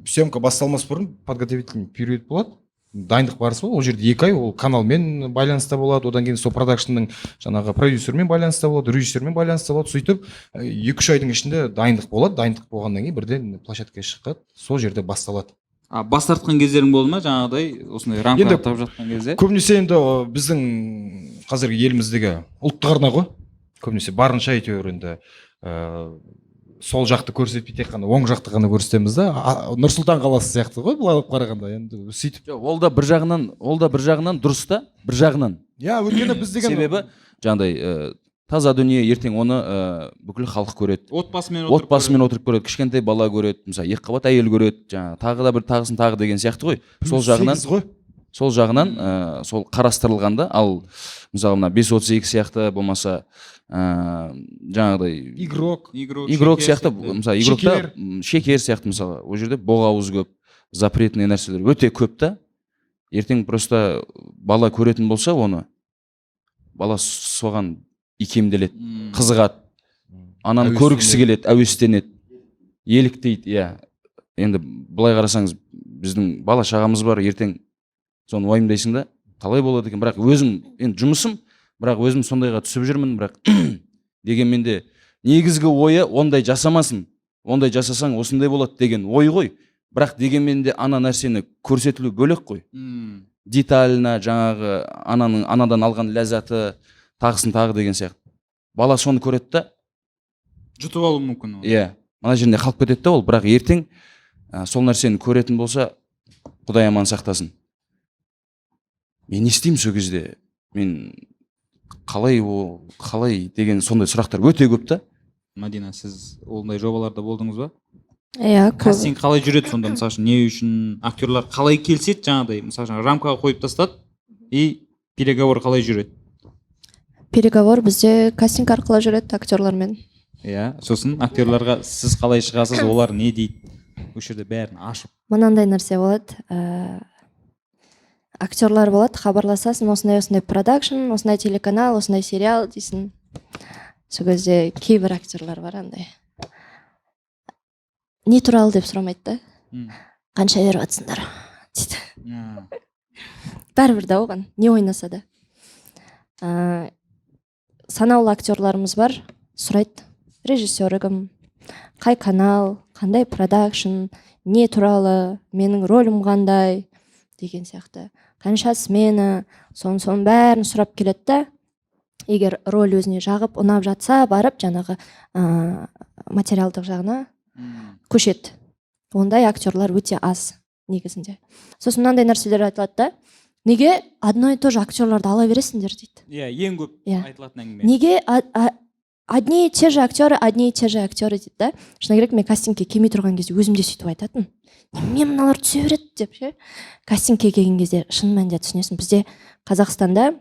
съемка басталмас бұрын подготовительный период болады. Дайындық барысы ол жерде 2 ай, ол каналмен байланыста болады, одан кейін сол продакшнның жаңағы продюсермен байланыста болады, режиссермен байланыста болады. Сөйтіп 2-3 айдың ішінде дайындық болады. Дайындық болғаннан кейін бірден площадкаға шығады, сол жерде басталады. Бас тартқан кездерің болды ма, жаңағыдай осындай рамка тауып жатқан кезде? Көбінесе енді біздің қазіргі еліміздегі ұлттық арна ғой. Көбінесе барынша әйтеуір енді сол жақты көрсетпей тек қана оң жақты ғана көрсетеміз да. Нұрсұлтан қаласы сияқты ғой, былай алып қарағанда. Енді сөйтіп. Ол да бір жағынан дұрыс та, бір жағынан. Иә, өйткені біз деген себебі жаңағыдай таза дүние, ертең оны бүкіл халық көреді. Отбасымен отырып көреді, кішкентай бала көреді, мысалы 2 қабат әйел көреді, жаңағы тағы да бір тағысын тағы деген сияқты ғой. Сол жағынан сол қарастырылғанда, ал мысалы мына 532 сияқты болмаса жаңағыдай игрок сияқты, мысалы игрокта шекер сияқты, мысалы ол жерде боғауыз көп, запретный нәрселер өте көп та. Ертең просто бала көретін болса оны, бала соған икемделеді, қызығады, ананы көргісі келеді, әуестенеді, еліктейді. Иә, енді былай қарасаңыз біздің бала шағамыз бар, ертең соны уайымдайсың да, қалай болады екен. Бірақ өзім, енді жұмысым, бірақ өзім сондайға түсіп жүрмін, бірақ дегенмен де негізгі ойы ондай жасамасын, ондай жасасаң осындай болады деген ой ғой. Бірақ дегенмен де ана нәрсені көрсетілу бөлек қой. Детально жаңағы анадан алған ләззаты, тағысын тағы деген сияқты. Бала соны көреді да, жұтып алуы мүмкін. Иә, мына жерінде қалып кетеді да ол, бірақ ертең сол нәрсені көретін болса, Құдай аман сақтасын. Мен не істеймін сол кезде? Мен қалай деген сондай сұрақтар өте көп та. Мадина, сіз ондай жобаларда болдыңыз ба? Иә, кастинг қалай жүреді сонда? Мысалы үшін не үшін актерлар қалай келседі, жаңағыдай, мысалы үшін рамкаға қойып тастады и переговор қалай жүреді? переговор бізде кастинг арқылы жүреді актерлармен. Иә, сосын актерларға сіз қалай шығасыз, олар не дейді? Осы жерде бәрін ашып. Мынандай нәрсе болады. Актерлар болады, хабарласасың, осындай продакшн, осындай телеканал, осындай сериал дейсің. Сол кезде кейбір актерлар бар андай. Не туралы деп сұрамайды да. Қанша беріп жатсыңдар дейді. Бәрібір да оған, не ойнаса да. Санаулы актерларымыз бар, сұрайды. Режиссері кім, қай канал, қандай продакшн, не туралы, менің ролім қандай деген сияқты. Қанша смена, соның бәрін сұрап келеді да. Егер роль өзіне жағып, ұнап жатса, барып жаңағы материалдық жағына көшеді. Ондай актерлар өте аз негізінде. Сосын мынандай нәрселер айтылады да. Неге одно и то же актерларды ала бересіңдер дейді. Иә, ең көп айтылатын әңгіме. Неге одни и те же актеры дейді да. Шыны керек, мен кастингке келмей тұрған кезде өзім де сөйтіп айтатын. Немене мыналар түсе береді деп ше. Кастингке келген кезде шын мәнінде түсінесің, бізде Қазақстанда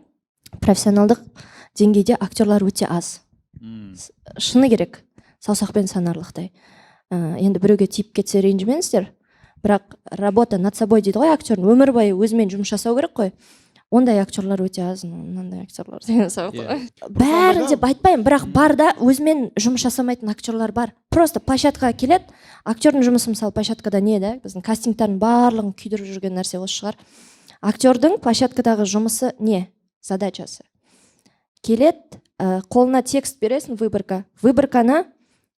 профессионалдық деңгейде актерлар өте аз. Шыны керек, саусақпен санарлықтай. Енді біреуге тиіп кетсе ренжімеңіздер, бірақ работа над собой дейді ғой актердің, өмір бойы өзімен жұмыс жасау керек қой. Ондай актерлар өте аз, мынандай актерлар деген сияқты ғой. Бәрін деп айтпаймын, бірақ бар да өзімен жұмыс жасамайтын актерлар бар. Просто площадкаға келеді, актердің жұмысы мысалы площадкада не да, біздің кастингтардың барлығын күйдіріп жүрген нәрсе осы шығар. Актердің площадкадағы жұмысы не? Задачасы. Келеді, қолына текст бересің, выборка. Выборканы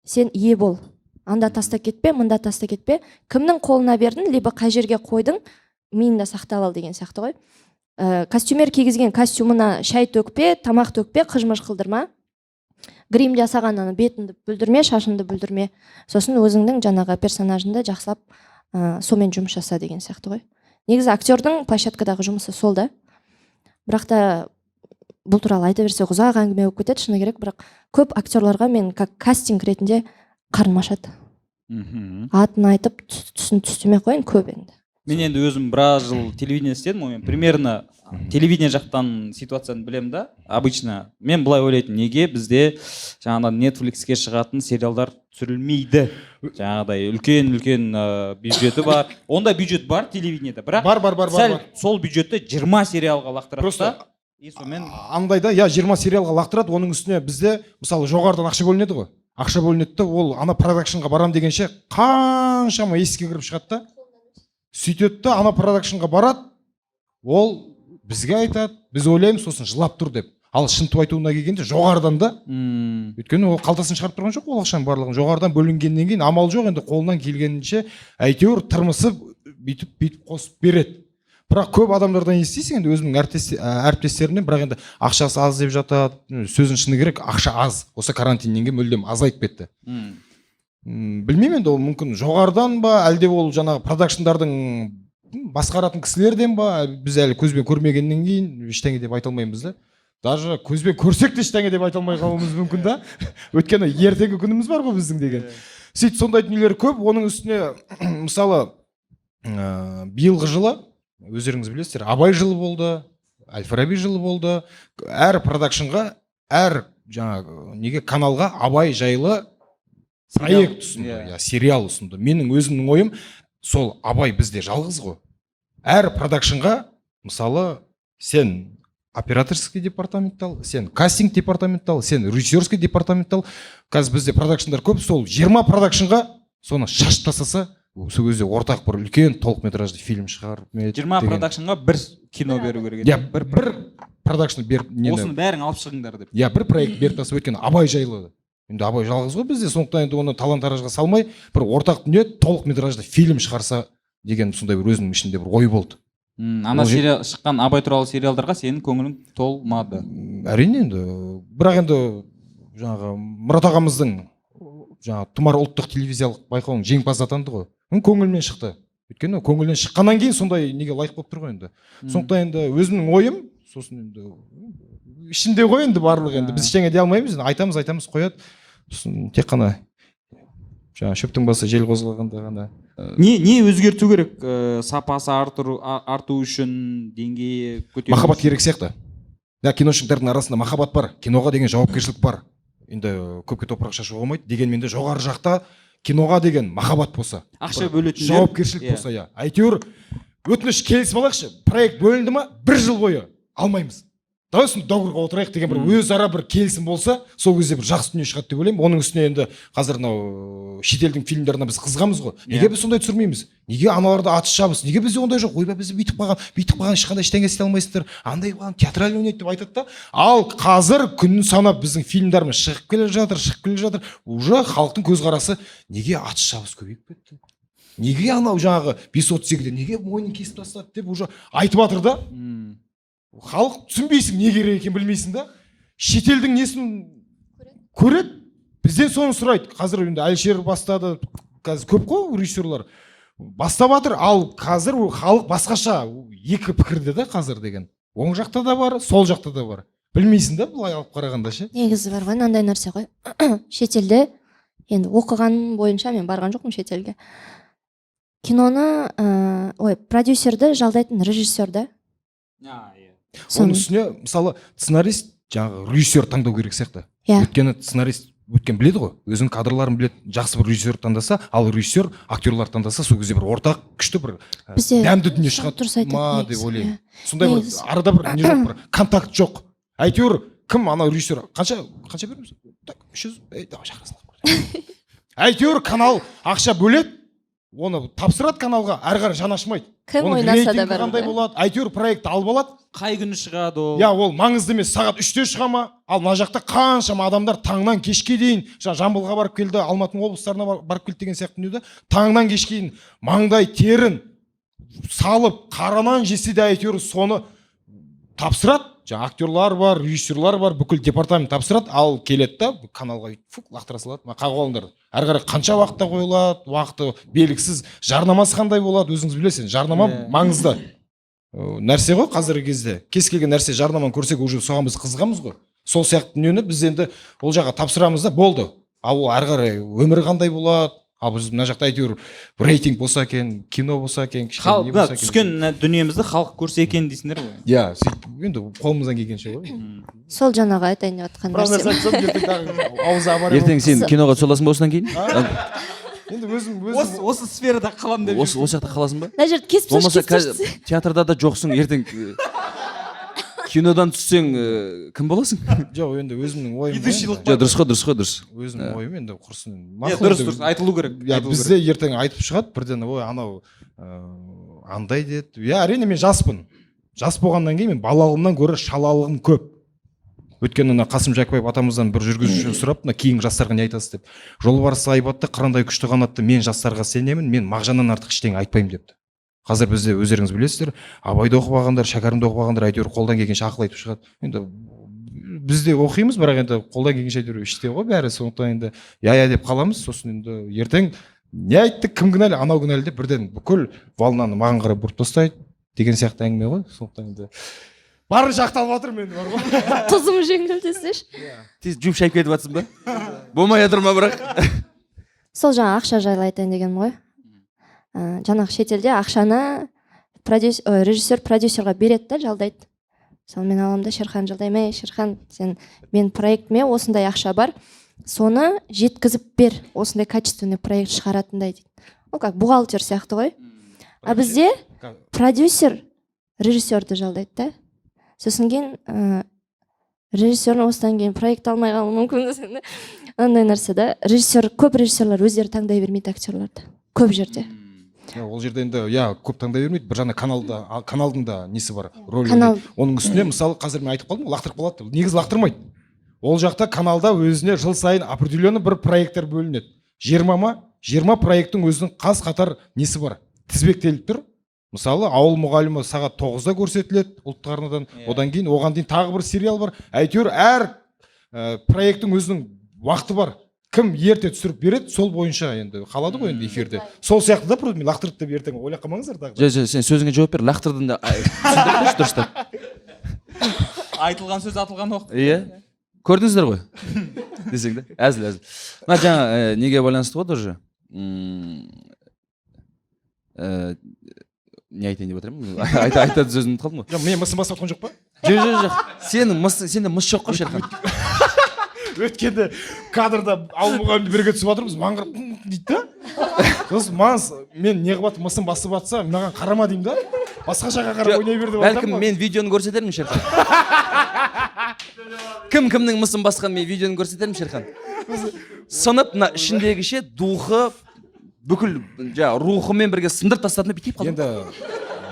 сен ие бол. Анда таста кетпе, мында таста кетпе. Кімнің қолына бердің, либо қай жерге қойдың, миыңда сақтап ал деген сияқты ғой. Костюмер кигізген костюмына шай төкпе, тамақ төкпе, қыжмыш қылдырма. Грим жасағаннан бетіңді бүлдірме, шашыңды бүлдірме. Сосын өзіңнің жаңағы персонажыңды жақсылап сомен жұмыс жаса деген сияқты ғой. Негізі актердің площадкадағы жұмысы сол да. Бірақ та бұл туралы айта берсе ұзақ әңгіме болып кетеді, шыны керек, бірақ көп актерларға мен как кастинг ретінде қарным ашады. Атын айтып түсін түстемей қойын көп енді. Мен енді өзім біраз жыл телевидение істедім, мен примерно телевидение жақтан ситуацияны білемін да. Обычно мен былай ойлайтын, неге бізде жаңағыдай Netflixке шығатын сериалдар түсірілмейді. Жаңағыдай үлкен бюджеті бар. Ондай бюджет бар телевидениеде, бірақ сәл сол бюджетті 20 сериалға лақтырады да. Андайда, 20 сериалға лақтырады, оның үстіне бізде мысалы жоғарыдан ақша бөлінеді ғой. Ақша бөлінеді, ол ана продакшнға барам дегенше қаншама есікке кіріп шығады да. Сөйтеді да, ана продакшнға барады, ол бізге айтады, біз ойлаймыз, сосын жылап тұр деп. Ал шынтып айтуына келгенде жоғарыдан да, өйткені ол қалтасын шығарып тұрған жоқ, ол ақшаның барлығын жоғарыдан бөлінгеннен кейін амал жоқ, енді қолынан келгенінше әйтеуір тырмысып бүйтіп қосып береді. Бірақ көп адамдардан естисің, енді өзімнің әріптестерімнен, бірақ енді ақшасы аз деп жатады, сөзін шыны керек, ақша аз. Осы карантиннен кейін мүлдем азайып кетті. Білмеймін енді, ол мүмкін жоғарыдан ба, әлде ол жаңағы продакшндардың басқаратын кісілерден ба, біз әлі көзбен көрмегеннен кейін ештеңе деп айта алмаймыз да. Даже көзбен көрсек те ештеңе деп айта алмай қалуымыз мүмкін да. Өйткені ертеңгі күніміз бар ғой біздің деген. Сөйтіп сондай дүниелер көп. Оның үстіне мысалы биылғы жылы өздеріңіз білесіздер, Абай жылы болды, Әл-Фараби жылы болды. Әр продакшнға, әр жаңағы каналға Абай жайлы проект ұсынды, сериал ұсынды. Менің өзімнің ойым, сол Абай бізде жалғыз ғой. Әр продакшнға, мысалы, сен операторский департамент ал, сен кастинг департамент ал, сен режиссерский департамент ал. Қазір бізде продакшндар көп, сол 20 продакшнға соны шашып тастаса, сол кезде ортақ бір үлкен толықметражды фильм шығарып. 20 продакшнға бір кино беру керек. Бір продакшн беріп, осыны бәрін алып шығыңдар деп. Бір проект беріп тастап өткен Абай жайлы. Енді Абай жалғыз ғой бізде, сондықтан енді оны талан-таражға салмай, бір ортақ дүние толықметражды фильм шығарса деген сондай бір өзінің ішінде бір ой болды. Ана сериал шыққан Абай туралы сериалдарға сенің көңілің толмады. Әрине енді, бірақ енді жаңағы Мұрат ағамыздың жаңағы Тұмар ұлттық телевизиялық байқауының жеңімпазы атанды ғой. Көңілмен шықты. Өйткені көңілден шыққаннан кейін сондай неге лайық болып тұр ғой енді. Сондықтан енді өзімнің ойым, сосын енді ішімде ғой енді барлығы, енді біз ештеңе дей алмаймыз, айтамыз қояды. Сосын тек қана жаңа шөптің басы жел қозғалғанда ғана. Не өзгерту керек? Сапасы арту үшін, деңгейі көтеру. Махаббат керек сияқты. киношниктардың арасында махаббат бар, киноға деген жауапкершілік бар. Енді көпке топырақ шашуға болмайды, дегенмен де жоғары жақта киноға деген махаббат болса, Ақша бөлетін жауапкершілік болса, иә. Әйтеуір өтініш келісіп алайықшы, проект бөлінді ма, 1 жыл бойы алмаймыз. Давай осыны договорға отырайық деген бір өзара бір келісім болса, сол кезде бір жақсы дүние шығады деп ойлаймын. Оның үстіне енді қазір мынау шетелдің фильмдеріне біз қызығамыз ғой. Неге біз сондай түсірмейміз? Неге аналарды атыс шабыс? Неге бізде ондай жоқ? Ойбай, біз бүйтіп қалған ешқандай ештеңе істей алмайсыздар. Андай болған театральный ойнайды деп айтады да. Ал қазір күн санап біздің фильмдеріміз шығып келе жатыр. Уже халықтың көзқарасы неге атыс шабыс көбейіп кетті? Неге анау жаңағы 532-де неге мойнын кесіп тастады деп уже айтып жатыр да. Халық түсінбейсің, не керек екенін білмейсің да. Шетелдің несін көреді, бізден соны сұрайды. Қазір енді Әлшер бастады, қазір көп қой режиссерлар бастап жатыр. Ал қазір халық басқаша екі пікірде да қазір деген. Оң жақта да бар, сол жақта да бар. Білмейсің да, былай алып қарағанда ше. Негізі бар ғой, мынандай нәрсе ғой. Шетелде енді оқыған бойынша мен барған жоқпын шетелге. Киноны, продюсерді жалдайтын режиссер да. Оның үстіне мысалы сценарист жаңағы режиссер таңдау керек сияқты. Өйткені сценарист біледі ғой, өзінің кадрларын біледі, жақсы бір режиссер таңдаса, ал режиссер актерлар таңдаса, сол кезде бір ортақ күшті бір дәмді дүние шығады ма деп ойлаймын. Сондай бір арада бір не жоқ, бір контакт жоқ. Әйтеуір кім анау режиссер қанша береміз? Так, 300 шақырасың. Әйтеуір канал ақша бөледі, оны тапсырады каналға, әрі қарай жанашмайды. Кім ойнаса да бар. Қандай болады? Әйтеуір проект алып алады. Қай күні шығады ол? Я, ол маңызды емес, сағат 3-те шыға ма? Ал мына жақта қаншама адамдар таңнан кешке дейін, Жамбылға барып келді, Алматының облыстарына барып келді деген сияқты дүниеде, таңнан кешке дейін маңдай терін салып, қаранан жесе де әйтеуір соны тапсырады. Жаңа актерлар бар, режиссерлар бар, бүкіл департамент тапсырады, ал келеді да каналға лақтыра салады. Қағып алыңдар. Әрі қарай қанша уақытта қойылады, уақыты белгісіз, жарнамасы қандай болады, өзіңіз білесіз. Жарнама маңызды нәрсе ғой қазіргі кезде. Кез келген нәрсе жарнаманы көрсек, уже соған біз қызығамыз ғой. Сол сияқты дүниені біз енді ол жаққа тапсырамыз да болды. Ал ол әрі қарай өмірі қандай болады? Ал біз мына жақта әйтеуір рейтинг болса екен, кино болса екен, түскен дүниемізді халық көрсе екен дейсіңдер ғой. Иә, сөйтіп енді қолымыздан келгенше ғой. Сол жаңағы айтайын деп жатқан нәрсе. Ертең сен киноға түсіресің ба осыдан кейін? Енді өзім осы сферада қаламын деп осы жақта қаласың ба? Мына жерді кесіп болмаса театрда да жоқсың, ертең кинодан түссең кім боласың? Жоқ, енді өзімнің ойым. Дұрыс қой. Өзімнің ойым енді құрсын. Дұрыс, айтылу керек. Бізде ертең айтып шығады, бірден ой анау андай деді. Я, әрине мен жаспын. Жас болғаннан кейін мен балалығымнан гөрі шалалығым көп. Өйткені Қасым Жакбаев атамыздан бір жүргізуші сұрап, кейінгі жастарға не айтасыз деп. Жолбарыс айбатты, қырандай күшті қанатты, мен жастарға сенемін, мен Мағжаннан артық ештеңе айтпаймын депті. Қазір бізде өздеріңіз білесіздер, Абайды оқымағандар, Шәкәрімді оқымағандар әйтеуір қолдан келгенше ақыл айтып шығады. Енді бізде оқимыз, бірақ енді қолдан келгенше әйтеуір іште ғой бәрі, сондықтан енді я деп қаламыз. Сосын енді ертең не айтты, кім кінәлі, анау кінәлі деп бірден бүкіл волнаны маған қарай бұрып тастайды деген сияқты әңгіме ғой. Сондықтан енді бары жақталып жатыр мен бар ғой. Тұзым жеңіл десеш. Тез жуып шайып кетіп жатсың ба? Болмай жатыр ма бірақ? Сол жаңа ақша жайлы айтайын дегенім ғой. Жаңағы шетелде ақшаны режиссер продюсерға береді да, жалдайды. Мысалы мен аламын да, Шерхан жалдаймын, Шерхан, сен мен проектіме осындай ақша бар, соны жеткізіп бер, осындай качественный проект шығаратындай дейді. Ол как бухгалтер сияқты ғой. А бізде продюсер режиссерді жалдайды да. Сосын кейін режиссердің осыдан кейін проект алмай қалуы мүмкін десең де. Андай нәрсе да. Көп режиссерлар өздері таңдай бермейді актерларды. Көп жерде. Ол жерде енді көп таңдай бермейді. Bir жаңа каналдың да несі бар, рөлі. Оның үстіне мысалы қазір мен айтып қалдым, лақтырып қалады. Негізі лақтырмайды. Ол жақта каналда өзіне жыл сайын определенный бір проекттер бөлінеді. 20 проекттің өзінің қаз қатар несі бар, тізбектеліп тұр. Мысалы ауыл мұғалімі сағат 9-да көрсетіледі ұлттық арнадан. Одан кейін оған дейін тағы бір сериал бар. Әйтеуір әр проекттің өзінің уақыты бар. Кім ерте түсіріп береді, сол бойынша енді қалады ғой енді эфирде. Сол сияқты да просто мен лақтырды деп ертең ойлап қалмаңыздар тағы. Жоқ, сен сөзіңе жауап бер, лақтырдың да түсіндіріңізші дұрыстап. Айтылған сөз атылған оқ. Иә. Көрдіңіздер ғой. Десең де. Әзіл. Мына жаңа неге байланысты ғой тоже. не айтайын деп отырмын айтатын сөзімді ұмытып қалдым ғой. жоқ мен мысын басып жатқан жоқ па? Жоқ сенде мыс жоқ қой Шерхан. Өткенде кадрда ауыл мұғалімді бірге түсіп жатырмыз, маңғырып дейді да. Сосын мен не қылып жатырмын, мысын басып жатса маған қарама деймін да. Басқа жаққа қарап ойнай бер деп бәлкім мен видеоны көрсетермін Шерхан. Кімнің мысын басқан мен видеоны көрсетермін Шерхан. Сынып мына ішіндегі ше духы бүкіл рухымен бірге сындырып тастадым бүйтіп қалдым. Енді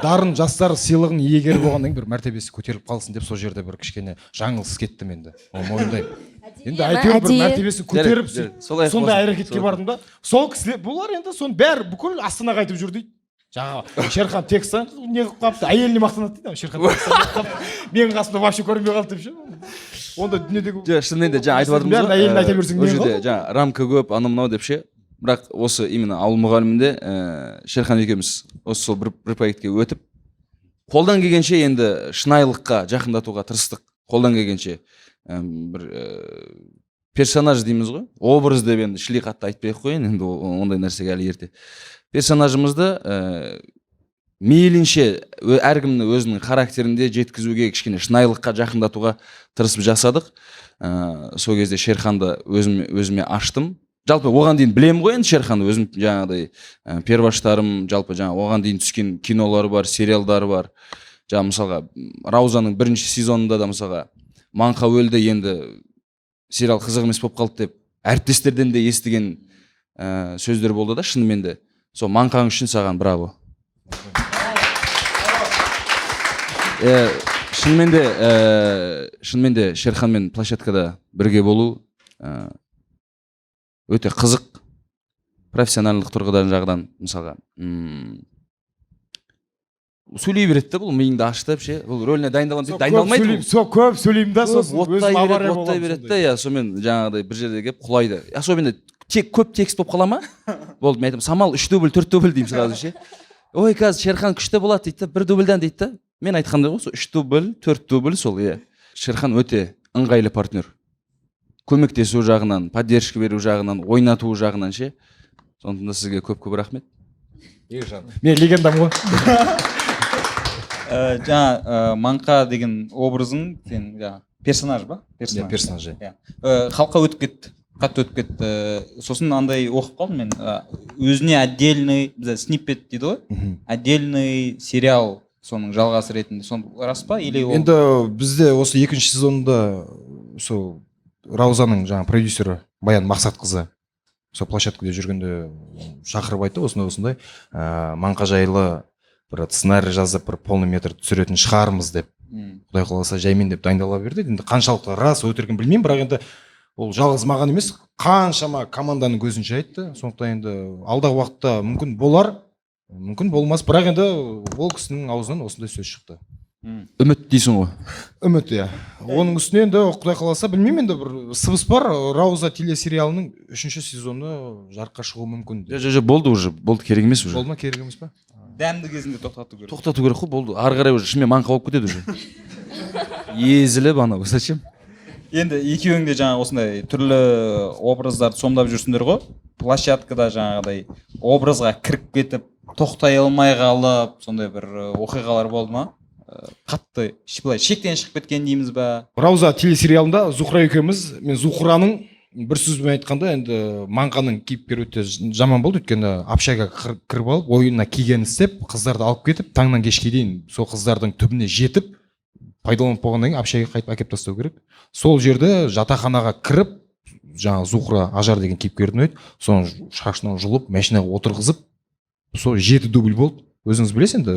дарын жастар сыйлығын иегері болғаннан кейін бір мәртебесі көтеріліп қалсын деп сол жерде бір кішкене жаңылыс кеттім енді. Мойындаймын. Енді әйтеуір бір мәртебесін көтеріп сондай әрекетке бардым да. Сол кісілер бұлар енді соның бәрі бүкіл Астанаға айтып жүр дейді. Жаңағы Шерхан текстан не қылып қалыпты, әйеліне мақтанады дейді. Шерхан менің қасымда вообще көрінбей қалды деп ше. Онда дүниедегі шынымен де жаңа айтып жатырмыз ғой. әйеліне айта берсең не ғой? Жаңа рамка көп, анау мынау деп ше. Бірақ осы именно ауыл мұғалімінде Шерхан екеуміз осы сол бір проектке өтіп қолдан келгенше енді шынайылыққа жақындатуға тырыстық. Қолдан келгенше бір персонаж дейміз ғой. Образ деп енді шли қатты айтпай ақ қояйын, енді ондай нәрсеге әлі ерте. Персонажымызды мейлінше әркімді өзінің характерінде жеткізуге, кішкене шынайылыққа жақындатуға тырысып жасадық. Сол кезде Шерханды өзіме аштым. Жалпы оған дейін білем ғой енді Шерханды, өзім жаңағыдай перваштарым, жалпы жаңа оған дейін түскен кинолары бар, сериалдары бар. Жаңа мысалға Раузаның бірінші сезонында да мысалға Маңқа өлді, енді сериал қызық емес болып қалды деп әріптестерден де естіген сөздер болды да, шынымен де. Сол Маңқаң үшін саған браво. Шынымен де Шерханмен площадкада бірге болу өте қызық, профессионалдық тұрғыдан жағынан мысалға сөйлей береді да, бұл миыңды ашытып ше, бұл рөліне дайындалған дайындалмайды. Көп сөйлеймін да, сосын өзім авария оттай береді да, иә, сонымен жаңағыдай бір жерде келіп құлайды. Особенно көп текст болып қала ма? Болды, мен айтамын, Самал 3 дубль, 4 дубль деймін сразу ше. Ой, қазір Шерхан күшті болады дейді, 1 дубльдан дейді да. Мен айтқандай ғой, 3 дубль, 4 дубль сол, иә. Шерхан өте ыңғайлы партнер. Көмектесу жағынан, поддержка беру жағынан, ойнату жағынан ше. Сондықтан да сізге көп рахмет. Мен легендам ғой. Жаңа Маңқа деген образың сен персонаж ба? Персонаж. Халыққа өтіп кетті. Қатты өтіп кетті. Сосын андай оқып қалдым мен. Өзіне отдельный, сниппет дейді ғой. Отдельный сериал соның жалғасы ретінде. Сон рас па? Енді бізде осы 2-ші сезонда сол Раузаның жаңа продюсері Баян Мақсатқызы сол площадкада жүргенде шақырып айтты, осындай Маңқа жайлы бір сценарий жазып, бір полный метр түсіретін шығармыз деп. Құдай қаласа жаймен деп дайындала берді. Енді қаншалықты рас өтірігін білмеймін, бірақ енді ол жалғыз маған емес, қаншама команданың көзінше айтты. Сондықтан енді алдағы уақытта мүмкін болар, мүмкін болмас, бірақ енді ол кісінің аузынан осындай сөз шықты. Үміт дейсің ғой. Үміт, иә. Оның үстіне енді құдай қаласа білмеймін, енді бір сыбыс бар, Рауза телесериалының 3-ші сезоны жарыққа шығуы мүмкін. Жоқ, болды уже, болды, керек емес уже. Болды ма, керек емес па? Дәмді кезінде тоқтату керек. Тоқтату керек қой, болды. Ары қарай уже шынымен Маңқа болып кетеді уже. Езіліп анау, зачем? Енді екеуің де жаңа осындай түрлі образдарды сомдап жүрсіңдер ғой. Площадкада жаңағыдай образға кіріп кетіп, тоқтай алмай қалып, сондай бір оқиғалар болды ма? Қатты шектен шығып кеткен дейміз ба? Рауза телесериалында Зухра екеуміз, мен Зухраның бір сөзбен айтқанда енді Маңқаның кейіпкері өте жаман болды, өйткені общагаға кіріп алып, ойына киген істеп, қыздарды алып кетіп, таңнан кешке дейін сол қыздардың түбіне жетіп, пайдаланып болғаннан кейін общагаға қайтып әкеп тастау керек. Сол жерде жатақханаға кіріп, жаңа Зухра Ажар деген кейіпкердің өйт, соның шашынан жұлып, машинаға отырғызып, сол 7 дубль болды. Өзіңіз білесіз енді,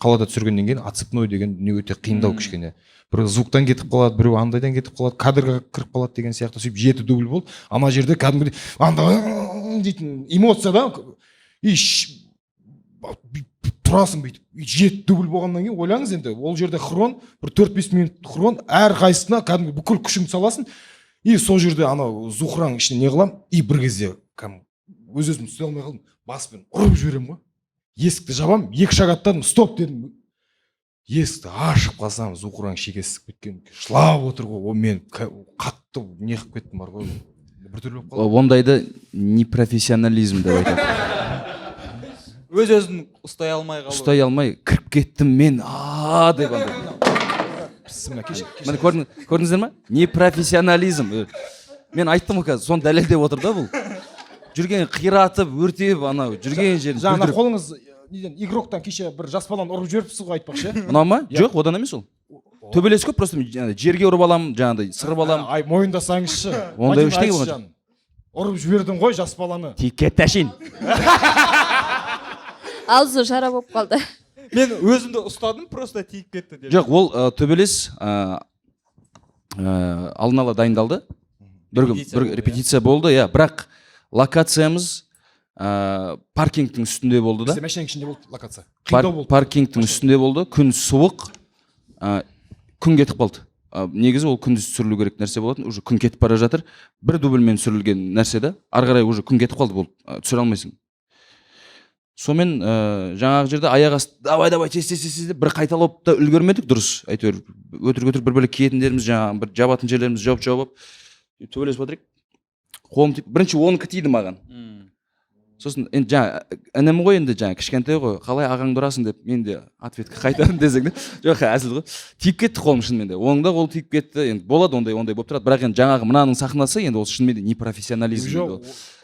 қалада түсіргеннен кейін отцепной деген не өте қиындау кішкене. Бір звуктан кетіп қалады, біреу андайдан кетіп қалады, кадрға кіріп қалады деген сияқты, сөйтіп 7 дубль болды. Ана жерде кәдімгідей андай дейтін эмоция да, тұрасың бүйтіп. 7 дубль болғаннан кейін ойлаңыз енді, ол жерде хрон, бір 4-5 минут хрон, әр қайсысына кәдімгі бүкіл күшіңді саласың. И сол жерде анау Зухраның ішіне не қылам, и бір кезде өз-өзім түсіне алмай қалдым, баспен ұрып жіберем ғой. Есікті жабам, 2 шаг аттадым, стоп дедім. Есікті ашып қалсам, Зухраның шекесі сығып кеткен, жылап отыр ғой. О, мен қатты не қылып кеттім бар ғой. Біртүрлі болып қалды. Ондайды непрофессионализм деп айтады. өз өзін ұстай алмай қалу. ұстай алмай кіріп кеттім мен деп андай. Міне көрдіңіздер ма? Непрофессионализм. Мен айттым ғой қазір, соны дәлелдеп отыр да бұл. Жүрген қиратып, өртеп, анау жүрген жерін жаңа бүлдіріп. қолыңыз неден игроктан кеше бір жас баланы ұрып жіберіпсіз ғой айтпақшы. Ұнау ма? Жоқ, одан емес ол. Төбелес көп, просто жерге ұрып аламын, жаңағыдай сырып аламын. Ай, мойындасаңызшы. Ондай ештеңе болған жоқ. Ұрып жібердің ғой жас баланы. Текке тәшин. аузы шара болып қалды. Мен өзімді ұстадым, просто тиіп кетті деп. Жоқ, ол төбелес алдын ала дайындалды. Бір репетиция болды, иә, бірақ локациямыз паркингтің үстінде болды да. Бізде машинаның ішінде болды локация. Қиындау болды. Паркингтің үстінде болды, күн суық, күн кетіп қалды. Негізі ол күндіз түсірілу керек нәрсе болатын, уже күн кетіп бара жатыр. Бір дубльмен түсірілген нәрсе да, ары қарай уже күн кетіп қалды, болды, түсіре алмайсың. Сонымен жаңағы жерде аяқ асты, давай тез деп бір қайталап та үлгермедік дұрыс. Әйтеуір өтірік бір бөлек киетіндеріміз, жаңағы бір жабатын жерлеріміз жауып төбелесіп отырайық. Қолым тиіп, бірінші оныкі тиді маған. Сосын енді жаңа інім ғой, енді жаңа кішкентай ғой, қалай ағаңды ұрасың деп мен де ответке қайтардым десең де. Жоқ, әзіл ғой. Тиіп кетті қолым шынымен де. Оның да қолы тиіп кетті. Енді болады ондай болып тұрады. Бірақ енді жаңағы мынаның сахнасы енді ол шынымен де непрофессионализм.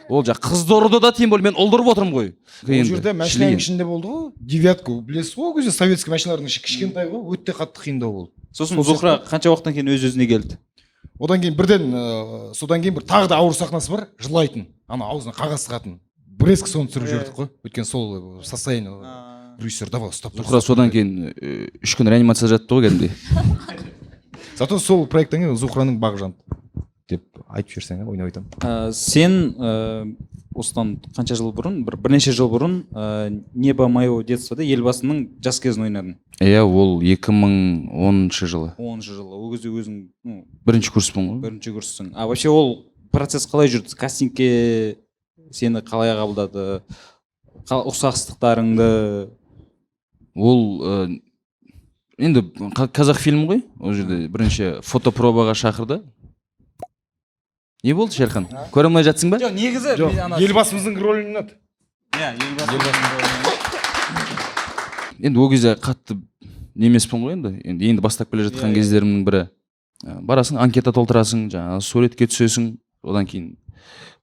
Ол жа қызды ұрды да, тем более мен ұлдырып отырмын ғой. Ол жерде машинаның ішінде болды ғой. Девятка, білесіз ғой, көзе советский машиналардың іші кішкентай ғой, өте қатты қиындау болды. Сосын Зухра қанша уақыттан кейін өз-өзіне келді? Одан кейін бірден содан кейін бір тағы да ауыр сахнасы бар, жылайтын. Ана аузына қағаз тығатын. Бреск соны түсіріп жібердік қой. Өйткені сол состояние режиссер давай ұстап тұр. Зухра содан кейін 3 күн реанимацияда жатты ғой кәдімгідей. Зато сол проекттен кейін Зухраның бағы жанды деп айтып жіберсең, ойнап айтамын. Сен осыдан қанша жыл бұрын, бірнеше жыл бұрын «Небо моего детства»да елбасының жас кезін ойнадың. Иә, ол 2010 жылы. 10 жылы. Ол кезде өзің бірінші курспын ғой. Бірінші курссың. Вообще ол процесс қалай жүрді? Кастингке сені қалай қабылдады? Ұқсастықтарыңды? Ол енді қазақ фильм ғой. Ол жерде бірінші фотопробаға шақырды. Не болды, Шерхан? Көре алмай жатсың ба? Жоқ, негізі елбасымыздың рөлін ұнады. Иә, елбасымыздың. Енді ол кезде қатты немеспін ғой енді. Енді бастап келе жатқан кездерімнің бірі. Барасың, анкета толтырасың, жаңағы суретке түсесің, одан кейін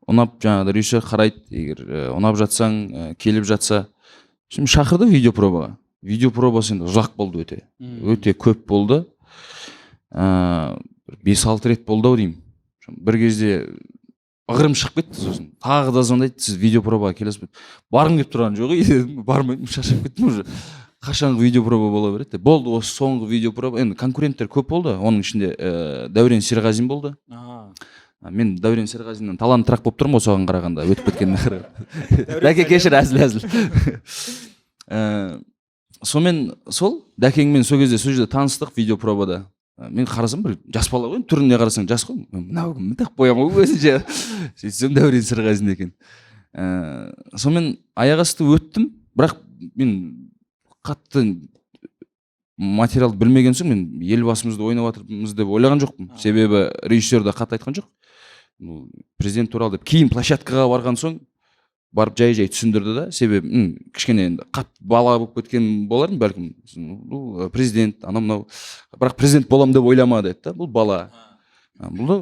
ұнап жаңағы режиссер қарайды, егер ұнап жатсаң, келіп жатса. Şimdi шақырды видеопробаға. Видеопробасы енді ұзақ болды өте. Өте көп болды. 5-6 рет болды ау деймін. Бір кезде ығырым шығып кетті, сосын тағы да звондайды, сіз видеопробаға келесіз бе? Барғым келіп тұрған жоқ, бармаймын, шаршап кеттім уже. Қашанғы видеопроба бола береді. Болды, осы соңғы видеопроба. Енді конкуренттер көп болды. Оның ішінде Дәурен Серғазин болды. Мен Дәурен Серғазиннен талантырақ болып тұрмын осыған қарағанда, өтіп кеткеніне қарағанда. Дәке кешір, әзіл. Сонымен сол Дәкеңмен сол кезде таныстық видеопробада. Мен қарасам бір жас бала ғой, түріне қарасаң жас қой. Мынау кім тақ боямау өзінше. Сөйтсем Дәурен Серғазин екен. Сонымен аяқ асты өттім, бірақ мен қатты материалды білмеген соң мен елбасымызды ойнап жатырмыз деп ойлаған жоқпын. Себебі режиссер де қатты айтқан жоқ. Президент туралы деп кейін площадкаға барған соң барып жай түсіндірді да. Себебі кішкене енді қатты бала болып кеткен болармын бәлкім. Бұл президент, анау мынау. Бірақ президент боламын деп ойлама деді да. Бұл бала. Бұл да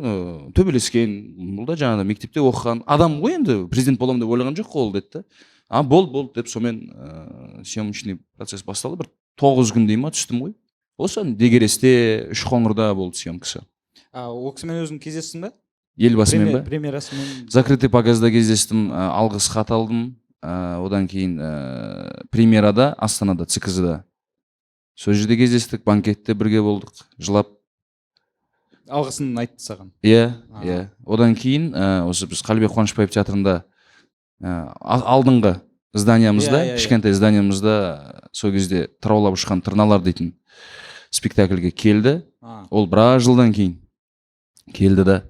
төбелескен, бұл да жаңағыда мектепте оқыған адам ғой, енді президент боламын деп ойлаған жоқ қой ол деді да. Болды деп сонымен съемочный процесс басталды. Бір 9 күн дей ма түстім ғой. Осы Дегересте, Үшқоңырда болды съемкасы. Ол кісімен өзің кездестің бе? Елбасымен ба? Премьерасымен. Закрытый показда кездестім, алғыс хат алдым. Одан кейін премьерада, Астанада, ЦКЗ-да. Сол жерде кездестік, банкетте бірге болдық, жылап. Алғысын айтты саған. Иә. Одан кейін осы біз Қалибек Қуанышбаев театрында алдыңғы зданиямызда, кішкентай зданиямызда сол кезде тыраулап ұшқан тырналар дейтін спектакльге келді. Ол біраз жылдан кейін келді да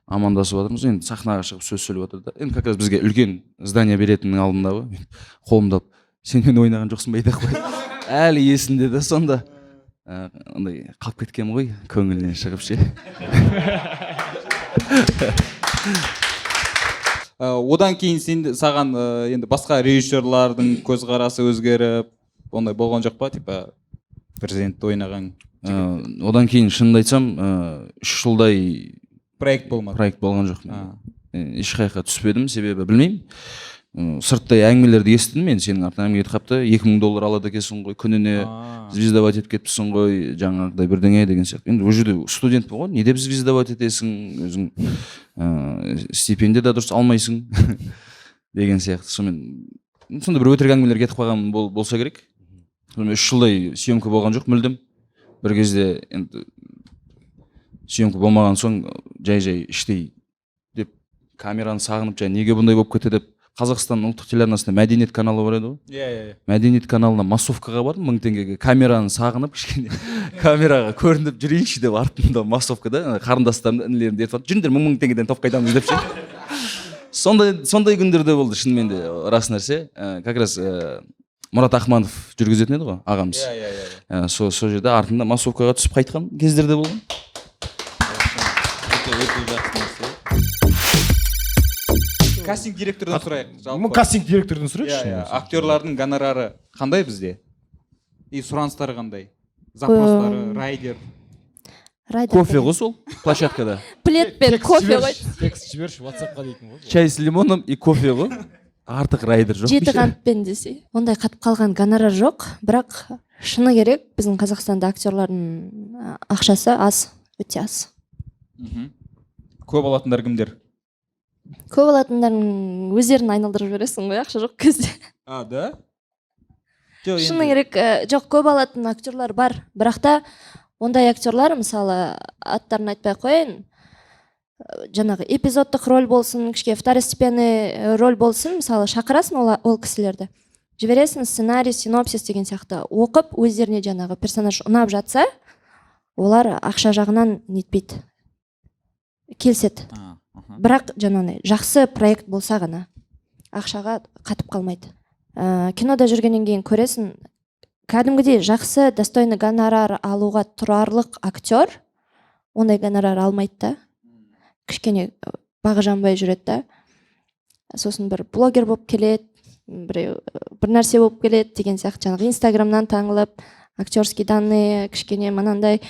амандасып жатырмыз. Енді сахнаға шығып сөз сөйлеп жатыр да. Енді как раз бізге үлкен здание беретіннің алдында ғой. Қолымды алып, сен мен ойнаған жоқсың ба еді қой. Әлі есінде де сонда. Андай қалып кеткен ғой, көңілінен шығып ше. Одан кейін саған енді басқа режиссерлардың көзқарасы өзгеріп ондай болған жоқ па, типа президентті ойнаған Одан кейін шынымды айтсам 3 жылдай проект болмады? болған жоқ. Ешқайыққа түспедім, себебі білмеймін. Сырттай әңгімелерді естідім мен, сенің артынан әңгіме кетіп қапты, $2000 алады екенсің ғой, күніне звездовать етіп кетіпсің ғой, жаңағыдай бірдеңе деген сияқты. Енді ол жерде студентпін ғой, неде звездовать етесің, өзің стипендия да дұрыс алмайсың деген сияқты. Сонда бір өтірік әңгімелер кетіп қалған болса керек. 3 жылдай съемка болған жоқ мүлдем. Бір кезде енді съемка болмаған соң жай іштей деп камераны сағынып, неге бұндай болып кетті деп Қазақстан ұлттық телеарнасында Мәдениет каналы бар еді ғой. Мәдениет каналына массовкаға бардым, 1000 теңгеге камераны сағынып, кішкене камераға көрініп жүрейінші деп артымда массовкада қарындастарымды, інілерімді ертіп алып, жүріңдер 1000 теңгеден топ қайтамыз деп ше. Сондай күндерде болды шынымен де, рас нәрсе. Как раз Мұрат Ахманов жүргізетін еді ғой, ағамыз. Сол жерде артында массовкаға түсіп қайтқан кездерде болған. Кастинг директордан сұрайық. Кастинг директордан сұрайықшы. Актерлардың гонорары қандай бізде? И сұраныстары қандай? Запростары, райдер. Кофе ғой сол площадкада. Плед пен кофе ғой. Текст жіберші, WhatsApp-қа дейтін ғой. Чай с лимоном и кофе ғой. Артық райдер жоқ. 7 қантпен десе. Ондай қатып қалған гонорар жоқ, бірақ шыны керек, біздің Қазақстанда актерлардың ақшасы аз, өте аз. Көп алатындар кімдер? Көп алатындардың өздерін айналдырып жібересің ғой, ақша жоқ кезде. Да? Шыны керек, жоқ, көп алатын актерлар бар, бірақ та ондай актерлар, мысалы, аттарын айтпай қояйын, жаңағы эпизодтық роль болсын, кішке второстепенный роль болсын, мысалы, шақырасың ол кісілерді, жібересің сценарий, синопсис деген сияқты оқып, өздеріне жаңағы персонаж ұнап жатса, олар ақша жағынан нетпейді, келседі. Бірақ жаңағыдай жақсы проект болса ғана ақшаға қатып қалмайды. Кинода жүргеннен кейін көресің, кәдімгідей жақсы достойный гонорар алуға тұрарлық актер ондай гонорар алмайды да. Кішкене бағы жанбай жүреді да. Сосын бір блогер болып келеді, бір нәрсе болып келеді деген сияқты, жаңағы Инстаграмнан таңылып, актерский данные кішкене манандай.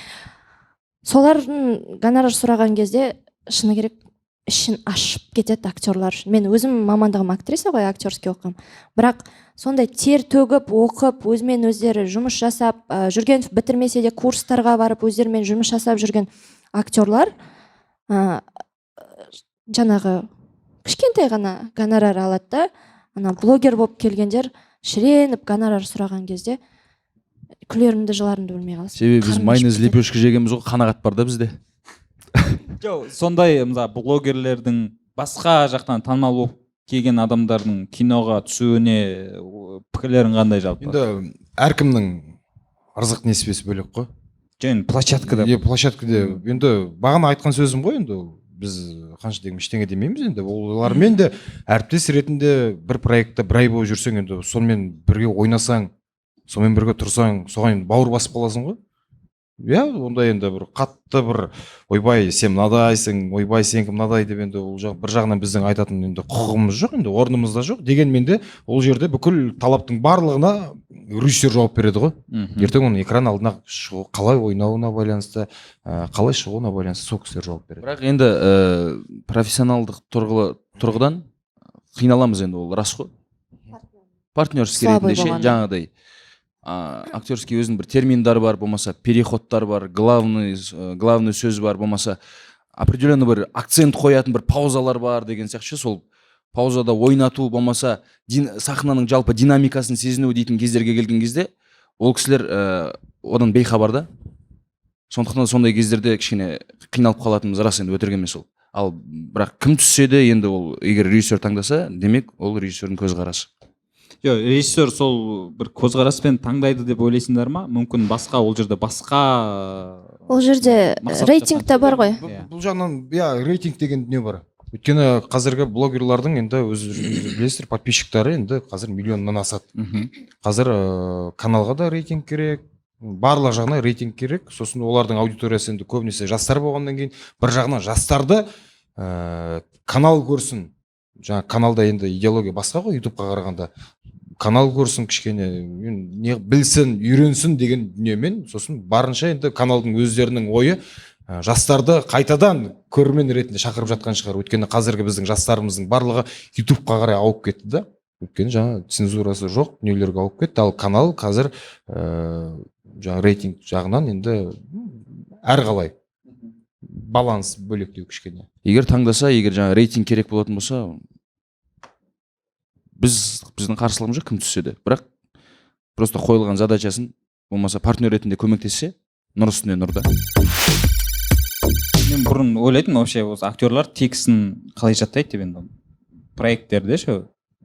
Солардың гонорар сұраған кезде шыны керек ішін ашып кетеді актерлар. Мен өзім мамандығым актриса ғой, актерский оқығам. Бірақ сондай тер төгіп, оқып, өзімен өздері жұмыс жасап, жүрген бітірмесе де курстарға барып, өздерімен жұмыс жасап жүрген актерлар жаңағы кішкентай ғана гонорар алады да, ана блогер болып келгендер шіреніп гонорар сұраған кезде күлерімді жыларымды білмей қаласың. Себебі біз майонез лепешка жегенбіз ғой, қанағат бар да бізде. Сондай блогерлердің басқа жақтан танымал болып келген адамдардың киноға түсуіне пікірлерің қандай жалпы? Енді әркімнің ырзық несібесі бөлек қой. Және площадкада. Площадкада енді бағана айтқан сөзім ғой, енді біз қанша деген ештеңе демейміз, енді олармен де әріптес ретінде бір проектта бір ай болып жүрсең, енді сонымен бірге ойнасаң, сонымен бірге тұрсаң, соған бауыр басып қаласың ғой. Онда енді бір қатты бір ойбай сен мынадайсың, ойбай сен мынадай деп енді ол бір жағынан біздің айтатын енді құқығымыз жоқ, енді орнымыз да жоқ. Дегенмен де ол жерде бүкіл талаптың барлығына режиссер жауап береді ғой. Ертең оның экран алдына шығу, қалай ойнауына байланысты, қалай шығуына байланысты сол кісілер жауап береді. Бірақ енді профессионалдық тұрғыдан қиналамыз, енді ол рас қой. Партнерский ретінде ше, жаңағыдай актерский өзінің бір терминдары бар, болмаса переходтар бар, главный сөз бар, болмаса определенный бір акцент қоятын бір паузалар бар деген сияқты. Сол паузада ойнату, болмаса сахнаның жалпы динамикасын сезіну дейтін кездерге келген кезде ол кісілер одан бейхабар да. Сондықтан сондай кездерде кішкене қиналып қалатынымыз рас, енді өтірік емес ол. Ал бірақ кім түссе де енді ол егер режиссер таңдаса, демек ол режиссердің көзқарасы. Режиссер сол бір көзқараспен таңдайды деп ойлайсыңдар ма? Мүмкін басқа, ол жерде басқа... Ол жерде рейтинг та бар ғой. Бұл жағынан, рейтинг деген не бар. Өйткені қазіргі блогерлардың енді білесіздер, подписчиктары енді қазір миллионнан асады. Қазір каналға да рейтинг керек, барлық жағына рейтинг керек. Сосын олардың аудиториясы енді көбінесе жастар болғаннан кейін, бір жағынан жастарды канал көрсін, жаңа каналда енді идеология басқа ғой ютубқа қарағанда. Канал көрсін кішкене, не білсін, үйренсін деген дүниемен, сосын барынша енді каналдың өздерінің ойы жастарды қайтадан көрермен ретінде шақырып жатқан шығар. Өйткені қазіргі біздің жастарымыздың барлығы ютубқа қарай ауып кетті да. Өйткені жаңа цензурасы жоқ дүниелерге ауып кетті. Ал канал қазір жаңа рейтинг жағынан енді әрқалай баланс бөлектеу кішкене. Егер таңдаса, егер жаңа рейтинг керек болатын болса, біздің қарсылығымыз жоқ кім түссе де. Бірақ просто қойылған задачасын болмаса партнер ретінде көмектессе, нұр үстіне нұр да. Мен бұрын ойлайтынмын вообще осы актерлар текстін қалай жаттайды деп енді проекттерде ше